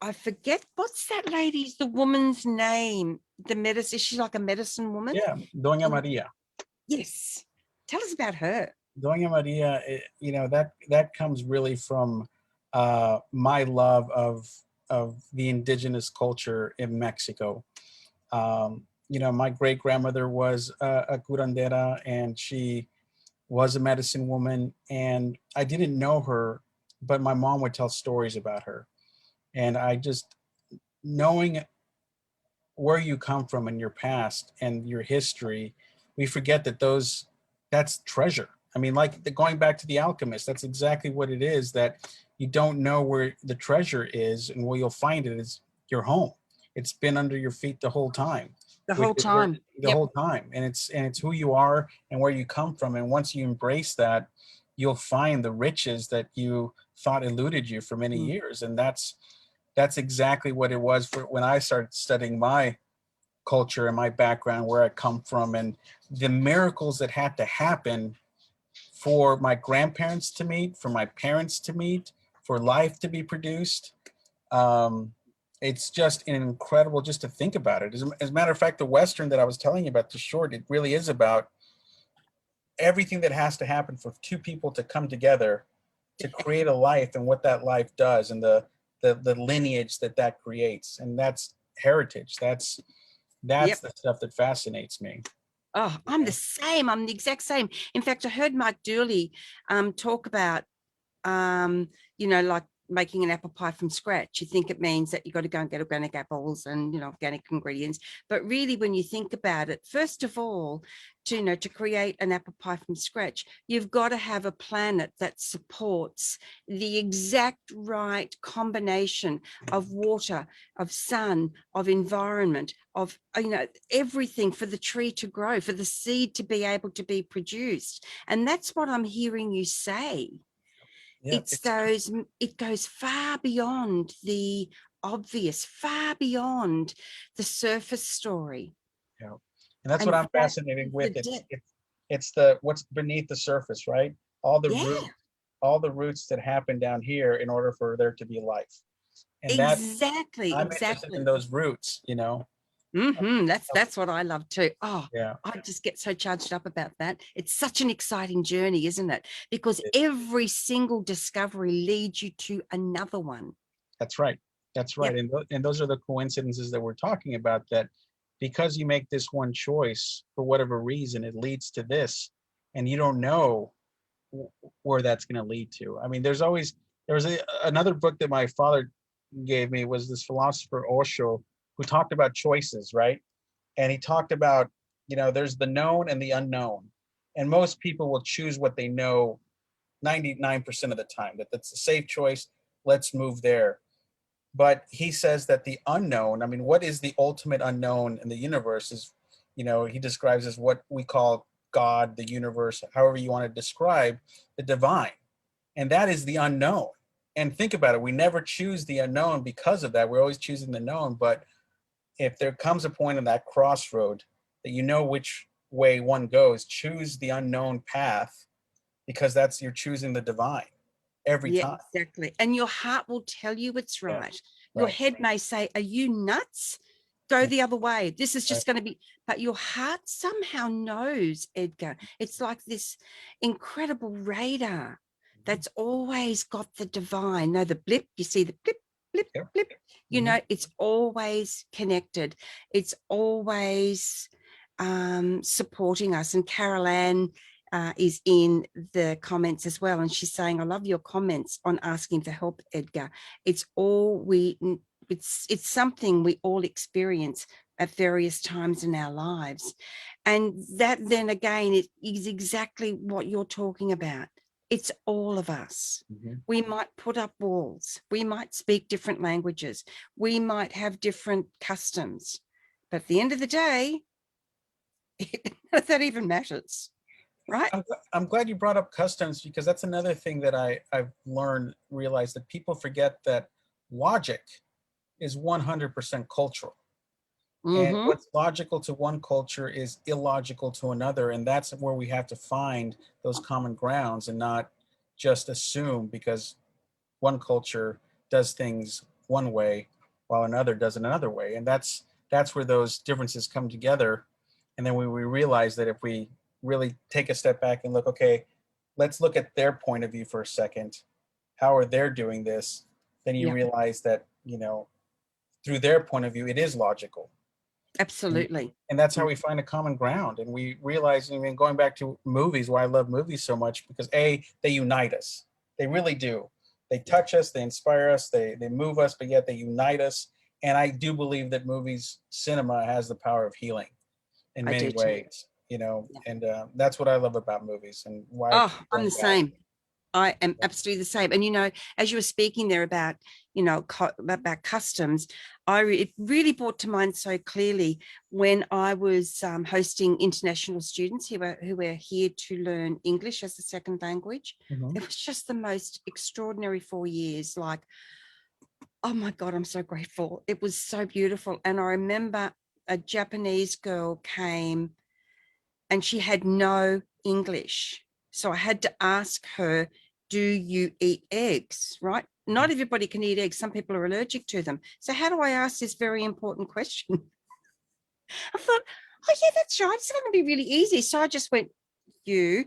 [SPEAKER 1] I forget, what's that lady's, the woman's name? The medicine, is she like a medicine woman?
[SPEAKER 2] Yeah, Doña Maria.
[SPEAKER 1] Yes. Tell us about her.
[SPEAKER 2] Doña Maria, that comes really from my love of the indigenous culture in Mexico. My great grandmother was a curandera, and she was a medicine woman, and I didn't know her, but my mom would tell stories about her, and I just, knowing where you come from and your past and your history, we forget that that's treasure. I mean, like going back to The Alchemist, that's exactly what it is, that you don't know where the treasure is, and where you'll find it is your home. It's been under your feet the whole time.
[SPEAKER 1] The
[SPEAKER 2] Which
[SPEAKER 1] whole
[SPEAKER 2] is where,
[SPEAKER 1] time.
[SPEAKER 2] the
[SPEAKER 1] Yep.
[SPEAKER 2] whole time. And it's who you are and where you come from. And once you embrace that, you'll find the riches that you thought eluded you for many years. And that's exactly what it was for when I started studying my culture and my background, where I come from, and the miracles that had to happen for my grandparents to meet, for my parents to meet, for life to be produced. Um, it's just incredible just to think about it. As a matter of fact, the Western that I was telling you about, the short, it really is about everything that has to happen for two people to come together to create a life, and what that life does, and the lineage that creates. And that's heritage. That's
[SPEAKER 1] Yep.
[SPEAKER 2] the stuff that fascinates me.
[SPEAKER 1] Oh, I'm the same. I'm the exact same. In fact, I heard Mike Dooley talk about, like making an apple pie from scratch. You think it means that you got to go and get organic apples and, organic ingredients. But really, when you think about it, first of all, to create an apple pie from scratch, you've got to have a planet that supports the exact right combination of water, of sun, of environment, of, everything for the tree to grow, for the seed to be able to be produced. And that's what I'm hearing you say.
[SPEAKER 2] Yeah,
[SPEAKER 1] It goes far beyond the obvious, far beyond the surface story.
[SPEAKER 2] yeah. And that's what
[SPEAKER 1] And
[SPEAKER 2] I'm
[SPEAKER 1] that
[SPEAKER 2] fascinated
[SPEAKER 1] is the
[SPEAKER 2] with.
[SPEAKER 1] depth.
[SPEAKER 2] It's the what's beneath the surface, right? All the
[SPEAKER 1] Yeah,
[SPEAKER 2] root, all the roots that happen down here in order for there to be life. And that
[SPEAKER 1] exactly,
[SPEAKER 2] I'm interested in
[SPEAKER 1] exactly.
[SPEAKER 2] those roots.
[SPEAKER 1] That's what I love too. Oh,
[SPEAKER 2] Yeah,
[SPEAKER 1] I just get so charged up about that. It's such an exciting journey, isn't it? Because
[SPEAKER 2] it-
[SPEAKER 1] every single discovery leads you to another one.
[SPEAKER 2] that's right. That's right.
[SPEAKER 1] Yep.
[SPEAKER 2] And those are the coincidences that we're talking about, that because you make this one choice for whatever reason, it leads to this, and you don't know where that's going to lead to. I mean, there was another book that my father gave me, was this philosopher Osho, who talked about choices, right? And he talked about, there's the known and the unknown, and most people will choose what they know 99% of the time, that's a safe choice. Let's move there. But he says that the unknown, I mean, what is the ultimate unknown in the universe is, he describes as what we call God, the universe, however you want to describe the divine. And that is the unknown. And think about it, we never choose the unknown because of that. We're always choosing the known. But if there comes a point in that crossroad, that you know which way one goes. Choose the unknown path, because you're choosing the divine every
[SPEAKER 1] Yeah,
[SPEAKER 2] time.
[SPEAKER 1] exactly. And your heart will tell you it's
[SPEAKER 2] Yeah,
[SPEAKER 1] right. Your
[SPEAKER 2] right.
[SPEAKER 1] head may say, are you nuts? Go
[SPEAKER 2] Yeah,
[SPEAKER 1] the other way. This is
[SPEAKER 2] right.
[SPEAKER 1] just going to be, but your heart somehow knows, Edgar. It's like this incredible radar that's always got the divine. No, the blip, you see the blip, blip,
[SPEAKER 2] Yep.
[SPEAKER 1] blip. You
[SPEAKER 2] Mhm.
[SPEAKER 1] know, it's always connected. It's always supporting us. And Carol Ann is in the comments as well. And she's saying, I love your comments on asking for help, Edgar. It's something we all experience at various times in our lives. And that then again, it is exactly what you're talking about. It's all of us.
[SPEAKER 2] Mhm.
[SPEAKER 1] We might put up walls. We might speak different languages. We might have different customs. But at the end of the day, that even matters, right?
[SPEAKER 2] I'm glad you brought up customs, because that's another thing that I've realized that people forget, that logic is 100% cultural. And
[SPEAKER 1] Mm-hmm.
[SPEAKER 2] what's logical to one culture is illogical to another. And that's where we have to find those common grounds and not just assume because one culture does things one way while another does it another way. And that's where those differences come together. And then we realize that if we really take a step back and look, okay, let's look at their point of view for a second. How are they doing this? Then you
[SPEAKER 1] Yeah,
[SPEAKER 2] realize that, through their point of view, it is logical. and,
[SPEAKER 1] absolutely.
[SPEAKER 2] and that's how we find a common ground. And we realize, I mean, going back to movies, why I love movies so much, because they unite us. They really do. They touch us, they inspire us, they move us, but yet they unite us. And I do believe that cinema has the power of healing in
[SPEAKER 1] I
[SPEAKER 2] many
[SPEAKER 1] do too.
[SPEAKER 2] ways,
[SPEAKER 1] Yeah.
[SPEAKER 2] and that's what I love about movies and why I
[SPEAKER 1] Oh,
[SPEAKER 2] keep
[SPEAKER 1] I'm
[SPEAKER 2] going
[SPEAKER 1] the
[SPEAKER 2] back.
[SPEAKER 1] same. I am absolutely the same. And, as you were speaking there about, about customs, it really brought to mind so clearly when I was hosting international students who were here to learn English as a second language.
[SPEAKER 2] Mhm.
[SPEAKER 1] It was just the most extraordinary 4 years. Like, oh my God, I'm so grateful. It was so beautiful. And I remember a Japanese girl came and she had no English. So I had to ask her, do you eat eggs? Right? Not everybody can eat eggs. Some people are allergic to them. So how do I ask this very important question? I thought, oh yeah, that's right. It's going to be really easy. So I just went, you.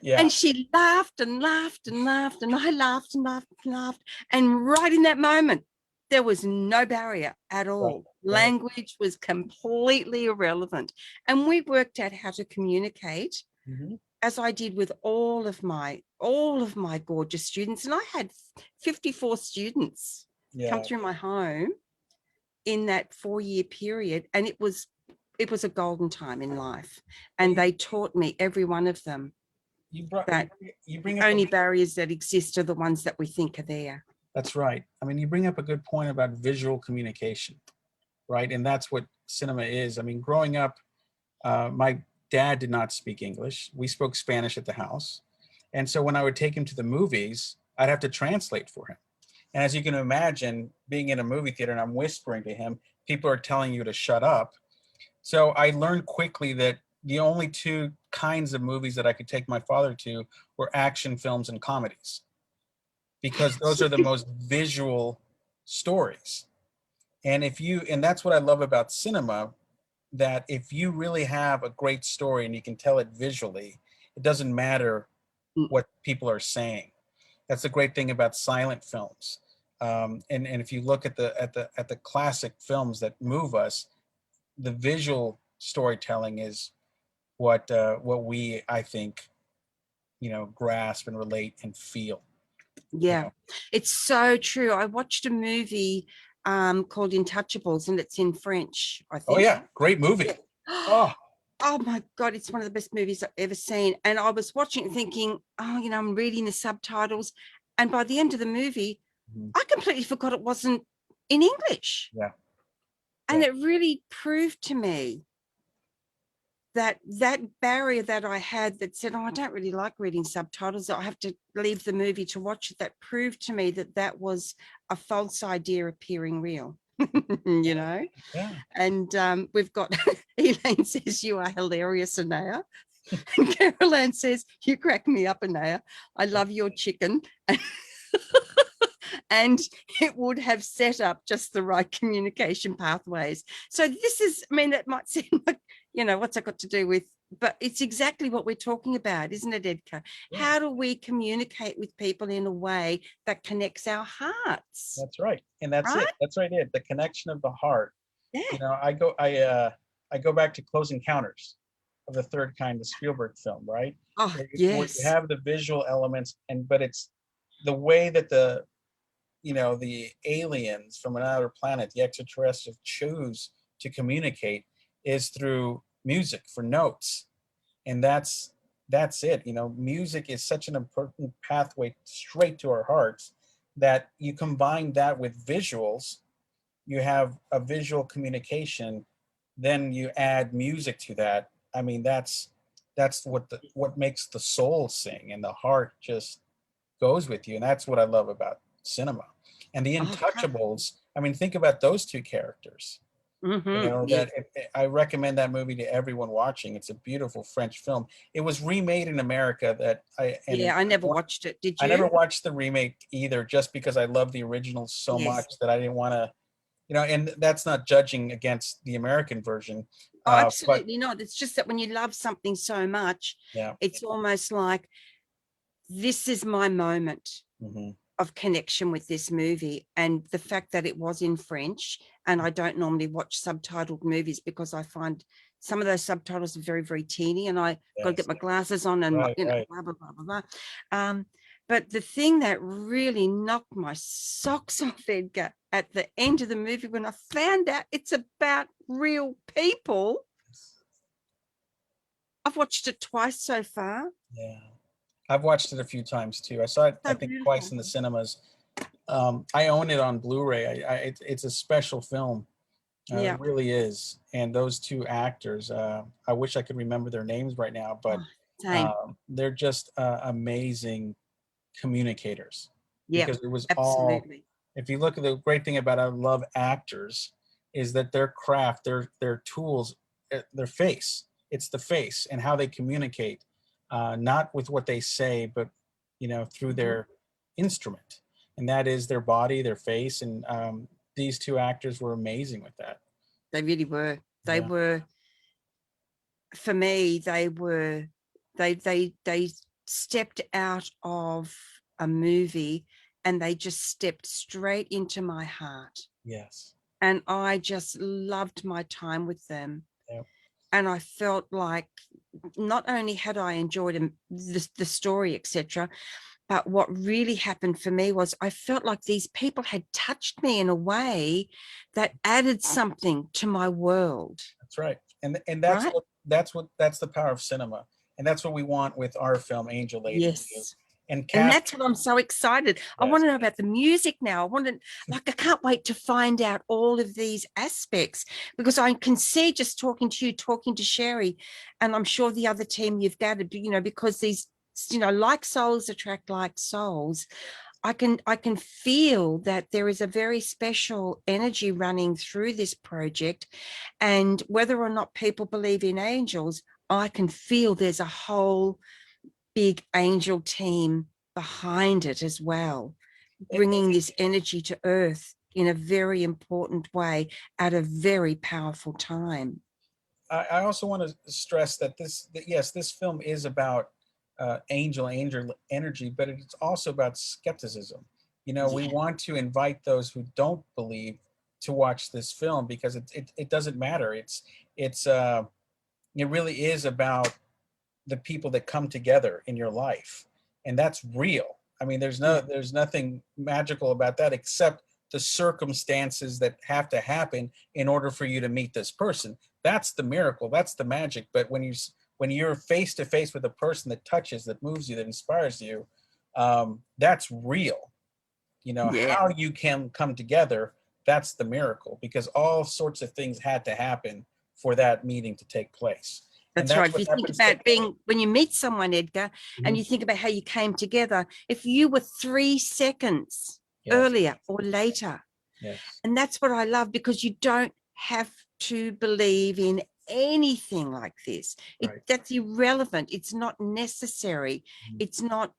[SPEAKER 2] Yeah.
[SPEAKER 1] And she laughed and laughed and laughed, and I laughed and laughed and laughed. And right in that moment, there was no barrier at
[SPEAKER 2] Right.
[SPEAKER 1] all.
[SPEAKER 2] Right.
[SPEAKER 1] Language was completely irrelevant. And we worked out how to communicate,
[SPEAKER 2] Mhm.
[SPEAKER 1] as I did with all of my gorgeous students. And I had 54 students come
[SPEAKER 2] Yeah.
[SPEAKER 1] through my home in that 4-year period. And it was a golden time in life.
[SPEAKER 2] Well,
[SPEAKER 1] And they taught me, every one of them,
[SPEAKER 2] you brought
[SPEAKER 1] that
[SPEAKER 2] you
[SPEAKER 1] the
[SPEAKER 2] bring up a
[SPEAKER 1] only barriers that exist are the ones that we think are there.
[SPEAKER 2] That's right. I mean, you bring up a good point about visual communication, right? And that's what cinema is. I mean, growing up, my dad did not speak English. We spoke Spanish at the house. And so when I would take him to the movies, I'd have to translate for him. And as you can imagine, being in a movie theater and I'm whispering to him, people are telling you to shut up. So I learned quickly that the only two kinds of movies that I could take my father to were action films and comedies, because those are the most visual stories. And that's what I love about cinema, that if you really have a great story and you can tell it visually, it doesn't matter what people are saying. That's the great thing about silent films. And if you look at the classic films that move us, the visual storytelling is what we, I think, grasp and relate and feel. You
[SPEAKER 1] Yeah,
[SPEAKER 2] know.
[SPEAKER 1] it's so true. I watched a movie called Untouchables, and it's in French, I
[SPEAKER 2] Oh
[SPEAKER 1] think.
[SPEAKER 2] yeah, great movie.
[SPEAKER 1] Yeah.
[SPEAKER 2] Oh,
[SPEAKER 1] Oh my God, it's one of the best movies I've ever seen. And I was watching it thinking, oh, I'm reading the subtitles. And by the end of the movie,
[SPEAKER 2] mhm.
[SPEAKER 1] I completely forgot it wasn't in English.
[SPEAKER 2] Yeah,
[SPEAKER 1] And
[SPEAKER 2] yeah.
[SPEAKER 1] it really proved to me that barrier that I had that said, oh, I don't really like reading subtitles, I have to leave the movie to watch it, that proved to me that that was a false idea appearing real. You know.
[SPEAKER 2] Yeah.
[SPEAKER 1] And we've got Elaine says, you are hilarious, Anaya. And Caroline says, you crack me up, Anaya. I love your chicken. And it would have set up just the right communication pathways. So this is, I mean, that might seem like, you know, what's that got to do with, but it's exactly what we're talking about, isn't it, Edgar?
[SPEAKER 2] Yeah.
[SPEAKER 1] How do we communicate with people in a way that connects our hearts?
[SPEAKER 2] That's right. And that's
[SPEAKER 1] Right?
[SPEAKER 2] it. That's right. The connection of the heart.
[SPEAKER 1] Yeah.
[SPEAKER 2] You know, I go back to Close Encounters of the Third Kind, the Spielberg film, right?
[SPEAKER 1] Oh,
[SPEAKER 2] Where you
[SPEAKER 1] yes.
[SPEAKER 2] have the visual elements, but it's the way that the aliens from another planet, the extraterrestrials, choose to communicate is through music for notes. And that's it. You know, music is such an important pathway straight to our hearts that you combine that with visuals, you have a visual communication, then you add music to that. I mean, that's what makes the soul sing and the heart just goes with you. And that's what I love about cinema. And the
[SPEAKER 1] Oh,
[SPEAKER 2] Untouchables, I mean, think about those two characters. You know,
[SPEAKER 1] yes.
[SPEAKER 2] I recommend that movie to everyone watching. It's a beautiful French film. It was remade in America
[SPEAKER 1] Yeah, I never watched it. Did
[SPEAKER 2] I never
[SPEAKER 1] you?
[SPEAKER 2] watched the remake either, just because I love the original so
[SPEAKER 1] Yes.
[SPEAKER 2] much that I didn't want to, and that's not judging against the American version.
[SPEAKER 1] Oh,
[SPEAKER 2] But
[SPEAKER 1] absolutely not. It's just that when you love something so much,
[SPEAKER 2] yeah.
[SPEAKER 1] it's almost like this is my moment
[SPEAKER 2] Hmm.
[SPEAKER 1] of connection with this movie. And the fact that it was in French, and I don't normally watch subtitled movies because I find some of those subtitles are very, very teeny, and I got to
[SPEAKER 2] Yes.
[SPEAKER 1] get my glasses on and
[SPEAKER 2] Right, right.
[SPEAKER 1] blah, blah, blah, blah, blah. But the thing that really knocked my socks off, Edgar, at the end of the movie, when I found out it's about real people, I've watched it twice so far.
[SPEAKER 2] Yeah. I've watched it a few times too. I saw it, I
[SPEAKER 1] So
[SPEAKER 2] think, twice
[SPEAKER 1] beautiful.
[SPEAKER 2] in the cinemas. I own it on Blu-ray. It's a special film. It
[SPEAKER 1] Yeah.
[SPEAKER 2] really is. And those two actors, I wish I could remember their names right now, but
[SPEAKER 1] Oh, same.
[SPEAKER 2] they're just amazing communicators,
[SPEAKER 1] Yeah,
[SPEAKER 2] because it was all,
[SPEAKER 1] absolutely.
[SPEAKER 2] if you look at the great thing about I love actors is that their craft, their tools, their face, it's the face and how they communicate, not with what they say, but through
[SPEAKER 1] Mhm.
[SPEAKER 2] their instrument, and that is their body, their face. And these two actors were amazing with that.
[SPEAKER 1] They really were. They
[SPEAKER 2] Yeah.
[SPEAKER 1] were, for me, they stepped out of a movie and they just stepped straight into my heart.
[SPEAKER 2] Yes.
[SPEAKER 1] And I just loved my time with them.
[SPEAKER 2] Yep.
[SPEAKER 1] And I felt like not only had I enjoyed the story, etc., but what really happened for me was I felt like these people had touched me in a way that added something to my world.
[SPEAKER 2] That's right. And
[SPEAKER 1] Right?
[SPEAKER 2] that's the power of cinema. And that's what we want with our film Angel Lady to do.
[SPEAKER 1] Yes.
[SPEAKER 2] And
[SPEAKER 1] And
[SPEAKER 2] cast.
[SPEAKER 1] that's what I'm so excited. I want
[SPEAKER 2] Yes.
[SPEAKER 1] to know about the music now. I can't wait to find out all of these aspects, because I can see, just talking to you, talking to Sherry, and I'm sure the other team you've gathered, because these, like souls attract like souls. I can feel that there is a very special energy running through this project, and whether or not people believe in angels, I can feel there's a whole big angel team behind it as well,
[SPEAKER 2] It,
[SPEAKER 1] bringing this energy to earth in a very important way at a very powerful time.
[SPEAKER 2] I also want to stress that yes, this film is about angel energy, but it's also about skepticism. We
[SPEAKER 1] Yeah.
[SPEAKER 2] want to invite those who don't believe to watch this film, because it doesn't matter. It really is about the people that come together in your life, and that's real. I mean,
[SPEAKER 1] Yeah.
[SPEAKER 2] there's nothing magical about that, except the circumstances that have to happen in order for you to meet this person. That's the miracle, that's the magic. But when you're face to face with a person that touches, that moves you, that inspires you, that's real.
[SPEAKER 1] Yeah.
[SPEAKER 2] How you can come together, that's the miracle, because all sorts of things had to happen for that meeting to take place. And
[SPEAKER 1] That's right.
[SPEAKER 2] that's
[SPEAKER 1] If
[SPEAKER 2] what
[SPEAKER 1] you think
[SPEAKER 2] happens to,
[SPEAKER 1] about being, when you meet someone, Edgar, and
[SPEAKER 2] Mhm.
[SPEAKER 1] you think about how you came together, if you were 3 seconds
[SPEAKER 2] Yes,
[SPEAKER 1] earlier or later,
[SPEAKER 2] yes,
[SPEAKER 1] and that's what I love, because you don't have to believe in anything like this.
[SPEAKER 2] right.
[SPEAKER 1] That's irrelevant. It's not necessary.
[SPEAKER 2] Mhm.
[SPEAKER 1] It's not,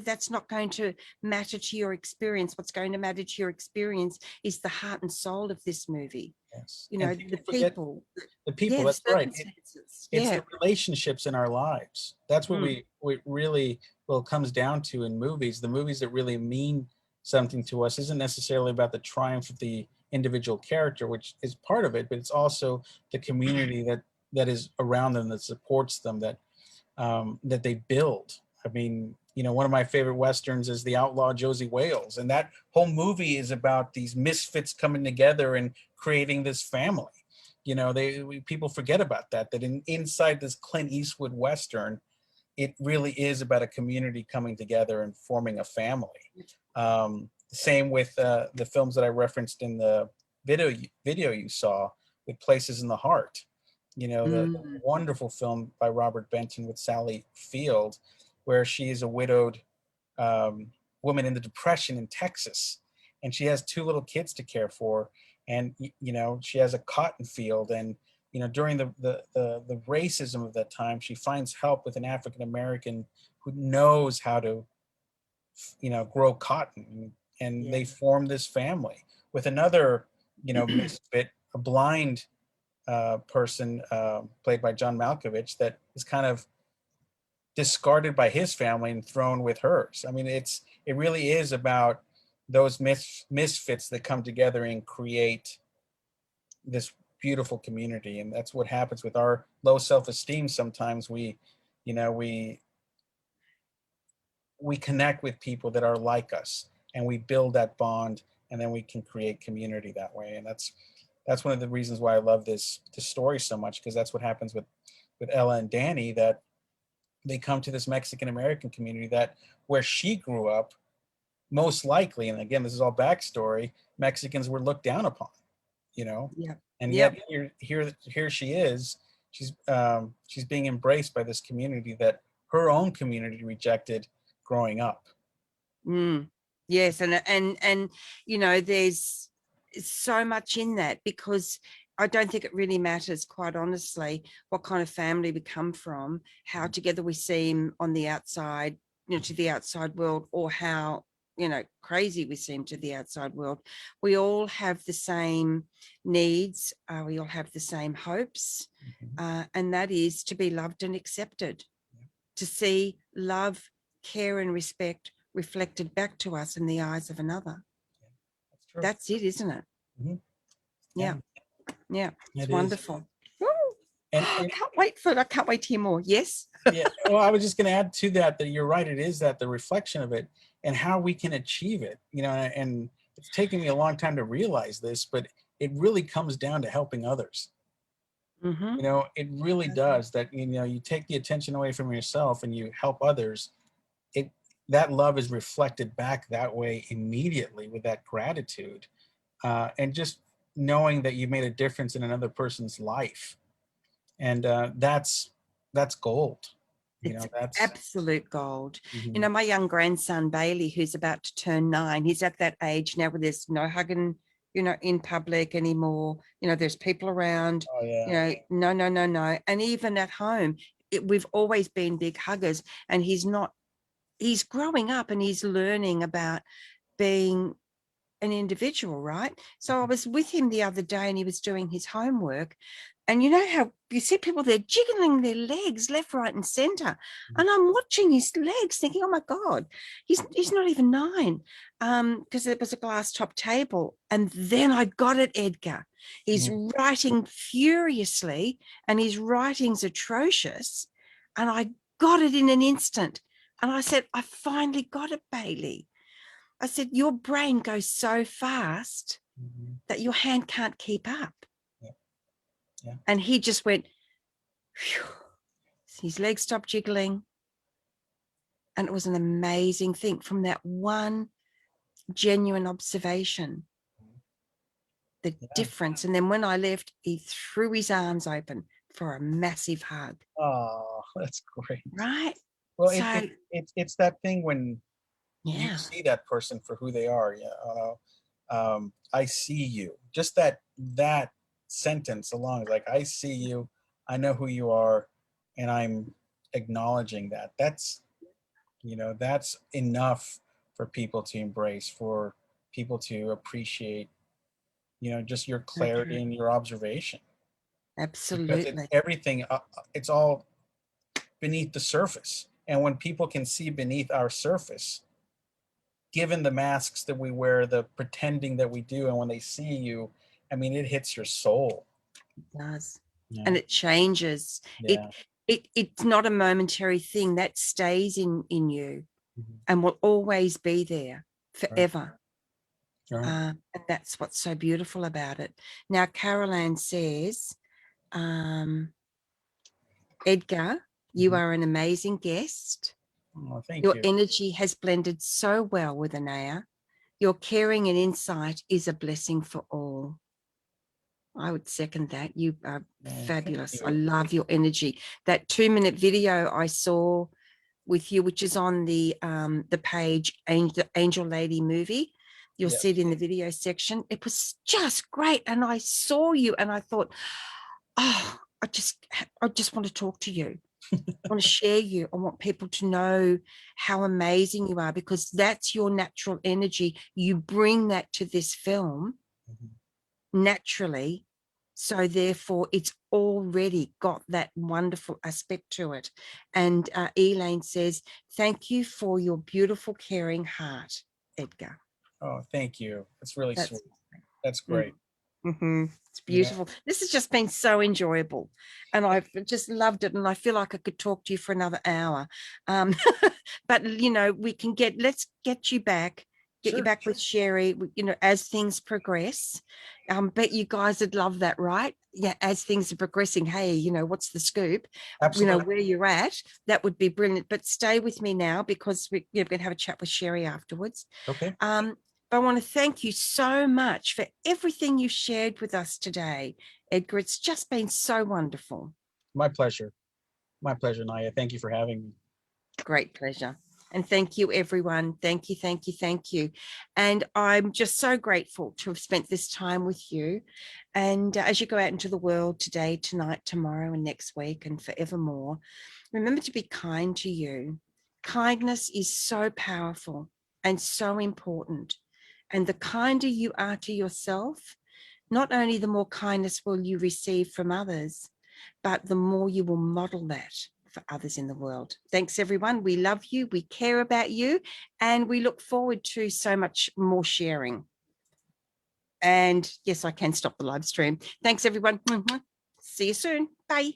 [SPEAKER 1] that's not going to matter to your experience. What's going to matter to your experience is the heart and soul of this movie.
[SPEAKER 2] Yes.
[SPEAKER 1] You
[SPEAKER 2] And
[SPEAKER 1] know, the
[SPEAKER 2] people forget
[SPEAKER 1] people,
[SPEAKER 2] the
[SPEAKER 1] yeah,
[SPEAKER 2] people.
[SPEAKER 1] the
[SPEAKER 2] That's right.
[SPEAKER 1] circumstances.
[SPEAKER 2] It's
[SPEAKER 1] Yeah.
[SPEAKER 2] the relationships in our lives. That's what
[SPEAKER 1] Mm.
[SPEAKER 2] we really, well, it comes down to in movies. The movies that really mean something to us isn't necessarily about the triumph of the individual character, which is part of it, but it's also the community that is around them, that supports them, that they build. I mean, one of my favorite westerns is The Outlaw Josie Wales, and that whole movie is about these misfits coming together and creating this family. People forget about that inside this Clint Eastwood western, it really is about a community coming together and forming a family. Same with the films that I referenced in the video you saw, with Places in the Heart. The
[SPEAKER 1] Mm.
[SPEAKER 2] wonderful film by Robert Benton with Sally Field, where she is a widowed um, woman in the Depression in Texas, and she has two little kids to care for, and she has a cotton field, and during the racism of that time, she finds help with an African American who knows how to grow cotton, and
[SPEAKER 1] Yeah.
[SPEAKER 2] they form this family with another misfit, a blind person played by John Malkovich, that is kind of discarded by his family and thrown with hers. I mean, it really is about those misfits that come together and create this beautiful community, and that's what happens with our low self-esteem. Sometimes you know we we connect with people that are like us, and we build that bond, and then we can create community that way. And that's one of the reasons why I love this story so much, because that's what happens with Ella and Danny, that they come to this Mexican American community, that where she grew up, most likely, and again, this is all backstory, Mexicans were looked down upon, you know,
[SPEAKER 1] Yeah.
[SPEAKER 2] and yet
[SPEAKER 1] Yep.
[SPEAKER 2] here she is. She's being embraced by this community that her own community rejected growing up.
[SPEAKER 1] Mm. Yes, and there's so much in that, because I don't think it really matters, quite honestly, what kind of family we come from, how together we seem on the outside, to the outside world, or how crazy we seem to the outside world. We all have the same needs. We all have the same hopes, and that is to be loved and accepted, to see love, care, and respect reflected back to us in the eyes of another.
[SPEAKER 2] That's true.
[SPEAKER 1] That's it, isn't it?
[SPEAKER 2] Mhm.
[SPEAKER 1] Yeah.
[SPEAKER 2] Yeah,
[SPEAKER 1] Yeah. It's
[SPEAKER 2] it is.
[SPEAKER 1] wonderful. Woo!
[SPEAKER 2] And,
[SPEAKER 1] I
[SPEAKER 2] and
[SPEAKER 1] can't wait to hear more. Yes.
[SPEAKER 2] yeah, well, I was just going to add to that you're right. It is that the reflection of it and how we can achieve it, and it's taken me a long time to realize this, but it really comes down to helping others.
[SPEAKER 1] Mm-hmm.
[SPEAKER 2] It really does that. You take the attention away from yourself and you help others. It That love is reflected back that way immediately, with that gratitude, and just knowing that you made a difference in another person's life, and that's gold.
[SPEAKER 1] It's
[SPEAKER 2] That's
[SPEAKER 1] absolute gold.
[SPEAKER 2] mhm.
[SPEAKER 1] My young grandson, Bailey, who's about to turn 9, he's at that age now where there's no hugging, in public anymore. There's people around,
[SPEAKER 2] Oh yeah.
[SPEAKER 1] no, no, no, no. And even at home, we've always been big huggers, and he's growing up and he's learning about being an individual, right? So I was with him the other day and he was doing his homework. And you know how you see people, they're jiggling their legs left, right, and center. And I'm watching his legs thinking, oh my God, he's not even 9. Because it was a glass top table. And then I got it, Edgar. He's writing furiously and his writing's atrocious. And I got it in an instant. And I said, I finally got it, Bailey. I said, your brain goes so fast
[SPEAKER 2] Mhm.
[SPEAKER 1] that your hand can't keep up.
[SPEAKER 2] Yeah. Yeah.
[SPEAKER 1] And he just went, phew. His legs stopped jiggling. And it was an amazing thing from that one genuine observation, the
[SPEAKER 2] Yeah.
[SPEAKER 1] difference. And then when I left, he threw his arms open. for a massive hug,
[SPEAKER 2] Oh, that's great.
[SPEAKER 1] right?
[SPEAKER 2] Well,
[SPEAKER 1] So,
[SPEAKER 2] it's that thing when you
[SPEAKER 1] yeah,
[SPEAKER 2] see that person for who they are. I see you. Just that sentence alone, like I see you, I know who you are, and I'm acknowledging that. That's enough for people to embrace, for people to appreciate, just your
[SPEAKER 1] so
[SPEAKER 2] clarity
[SPEAKER 1] true.
[SPEAKER 2] and your observation, because it's
[SPEAKER 1] Absolutely.
[SPEAKER 2] everything. It's all beneath the surface, and when people can see beneath our surface, given the masks that we wear, the pretending that we do, and when they see you, I mean, it hits your soul.
[SPEAKER 1] It does.
[SPEAKER 2] Yeah.
[SPEAKER 1] And it changes.
[SPEAKER 2] Yeah.
[SPEAKER 1] It's not a momentary thing that stays in you
[SPEAKER 2] Mhm.
[SPEAKER 1] and will always be there
[SPEAKER 2] Right.
[SPEAKER 1] forever.
[SPEAKER 2] Right.
[SPEAKER 1] And that's what's so beautiful about it. Now, Carol Ann says, Edgar, you
[SPEAKER 2] Mhm.
[SPEAKER 1] are an amazing guest.
[SPEAKER 2] Oh, thank
[SPEAKER 1] Your
[SPEAKER 2] you.
[SPEAKER 1] energy has blended so well with Anaya. Your caring and insight is a blessing for all. I would second that. You are
[SPEAKER 2] Oh, thank
[SPEAKER 1] fabulous. I
[SPEAKER 2] you.
[SPEAKER 1] love your energy. That 2-minute video I saw with you, which is on the page, Angel Lady movie. You'll see it
[SPEAKER 2] Yes.
[SPEAKER 1] in the video section. It was just great. And I saw you and I thought, oh, I just want to talk to you. I want to share you. I want people to know how amazing you are, because that's your natural energy. You bring that to this film
[SPEAKER 2] Mhm.
[SPEAKER 1] naturally. So therefore, it's already got that wonderful aspect to it. And Elaine says, thank you for your beautiful, caring heart, Edgar.
[SPEAKER 2] Oh, thank you. That's really
[SPEAKER 1] That's
[SPEAKER 2] sweet. That's
[SPEAKER 1] mm.
[SPEAKER 2] great.
[SPEAKER 1] It's beautiful. This has just been so enjoyable, and I've just loved it. And I feel like I could talk to you for another hour. Um, but let's get you back, get you
[SPEAKER 2] Sure.
[SPEAKER 1] back with Sherry. As things progress. Bet you guys would love that, right? Yeah, as things are progressing. Hey, what's the scoop?
[SPEAKER 2] Absolutely.
[SPEAKER 1] Where you're at. That would be brilliant. But stay with me now, because we're going to have a chat with Sherry afterwards.
[SPEAKER 2] Okay.
[SPEAKER 1] But I want to thank you so much for everything you shared with us today, Edgar. It's just been so wonderful.
[SPEAKER 2] My pleasure. My pleasure, Naya. Thank you for having me.
[SPEAKER 1] Great pleasure. And thank you, everyone. Thank you, thank you, thank you. And I'm just so grateful to have spent this time with you. And as you go out into the world today, tonight, tomorrow, and next week, and forevermore, remember to be kind to you. Kindness is so powerful and so important. And the kinder you are to yourself, not only the more kindness will you receive from others, but the more you will model that for others in the world. Thanks, everyone. We love you. We care about you. And we look forward to so much more sharing. And yes, I can stop the live stream. Thanks, everyone. See you soon. Bye.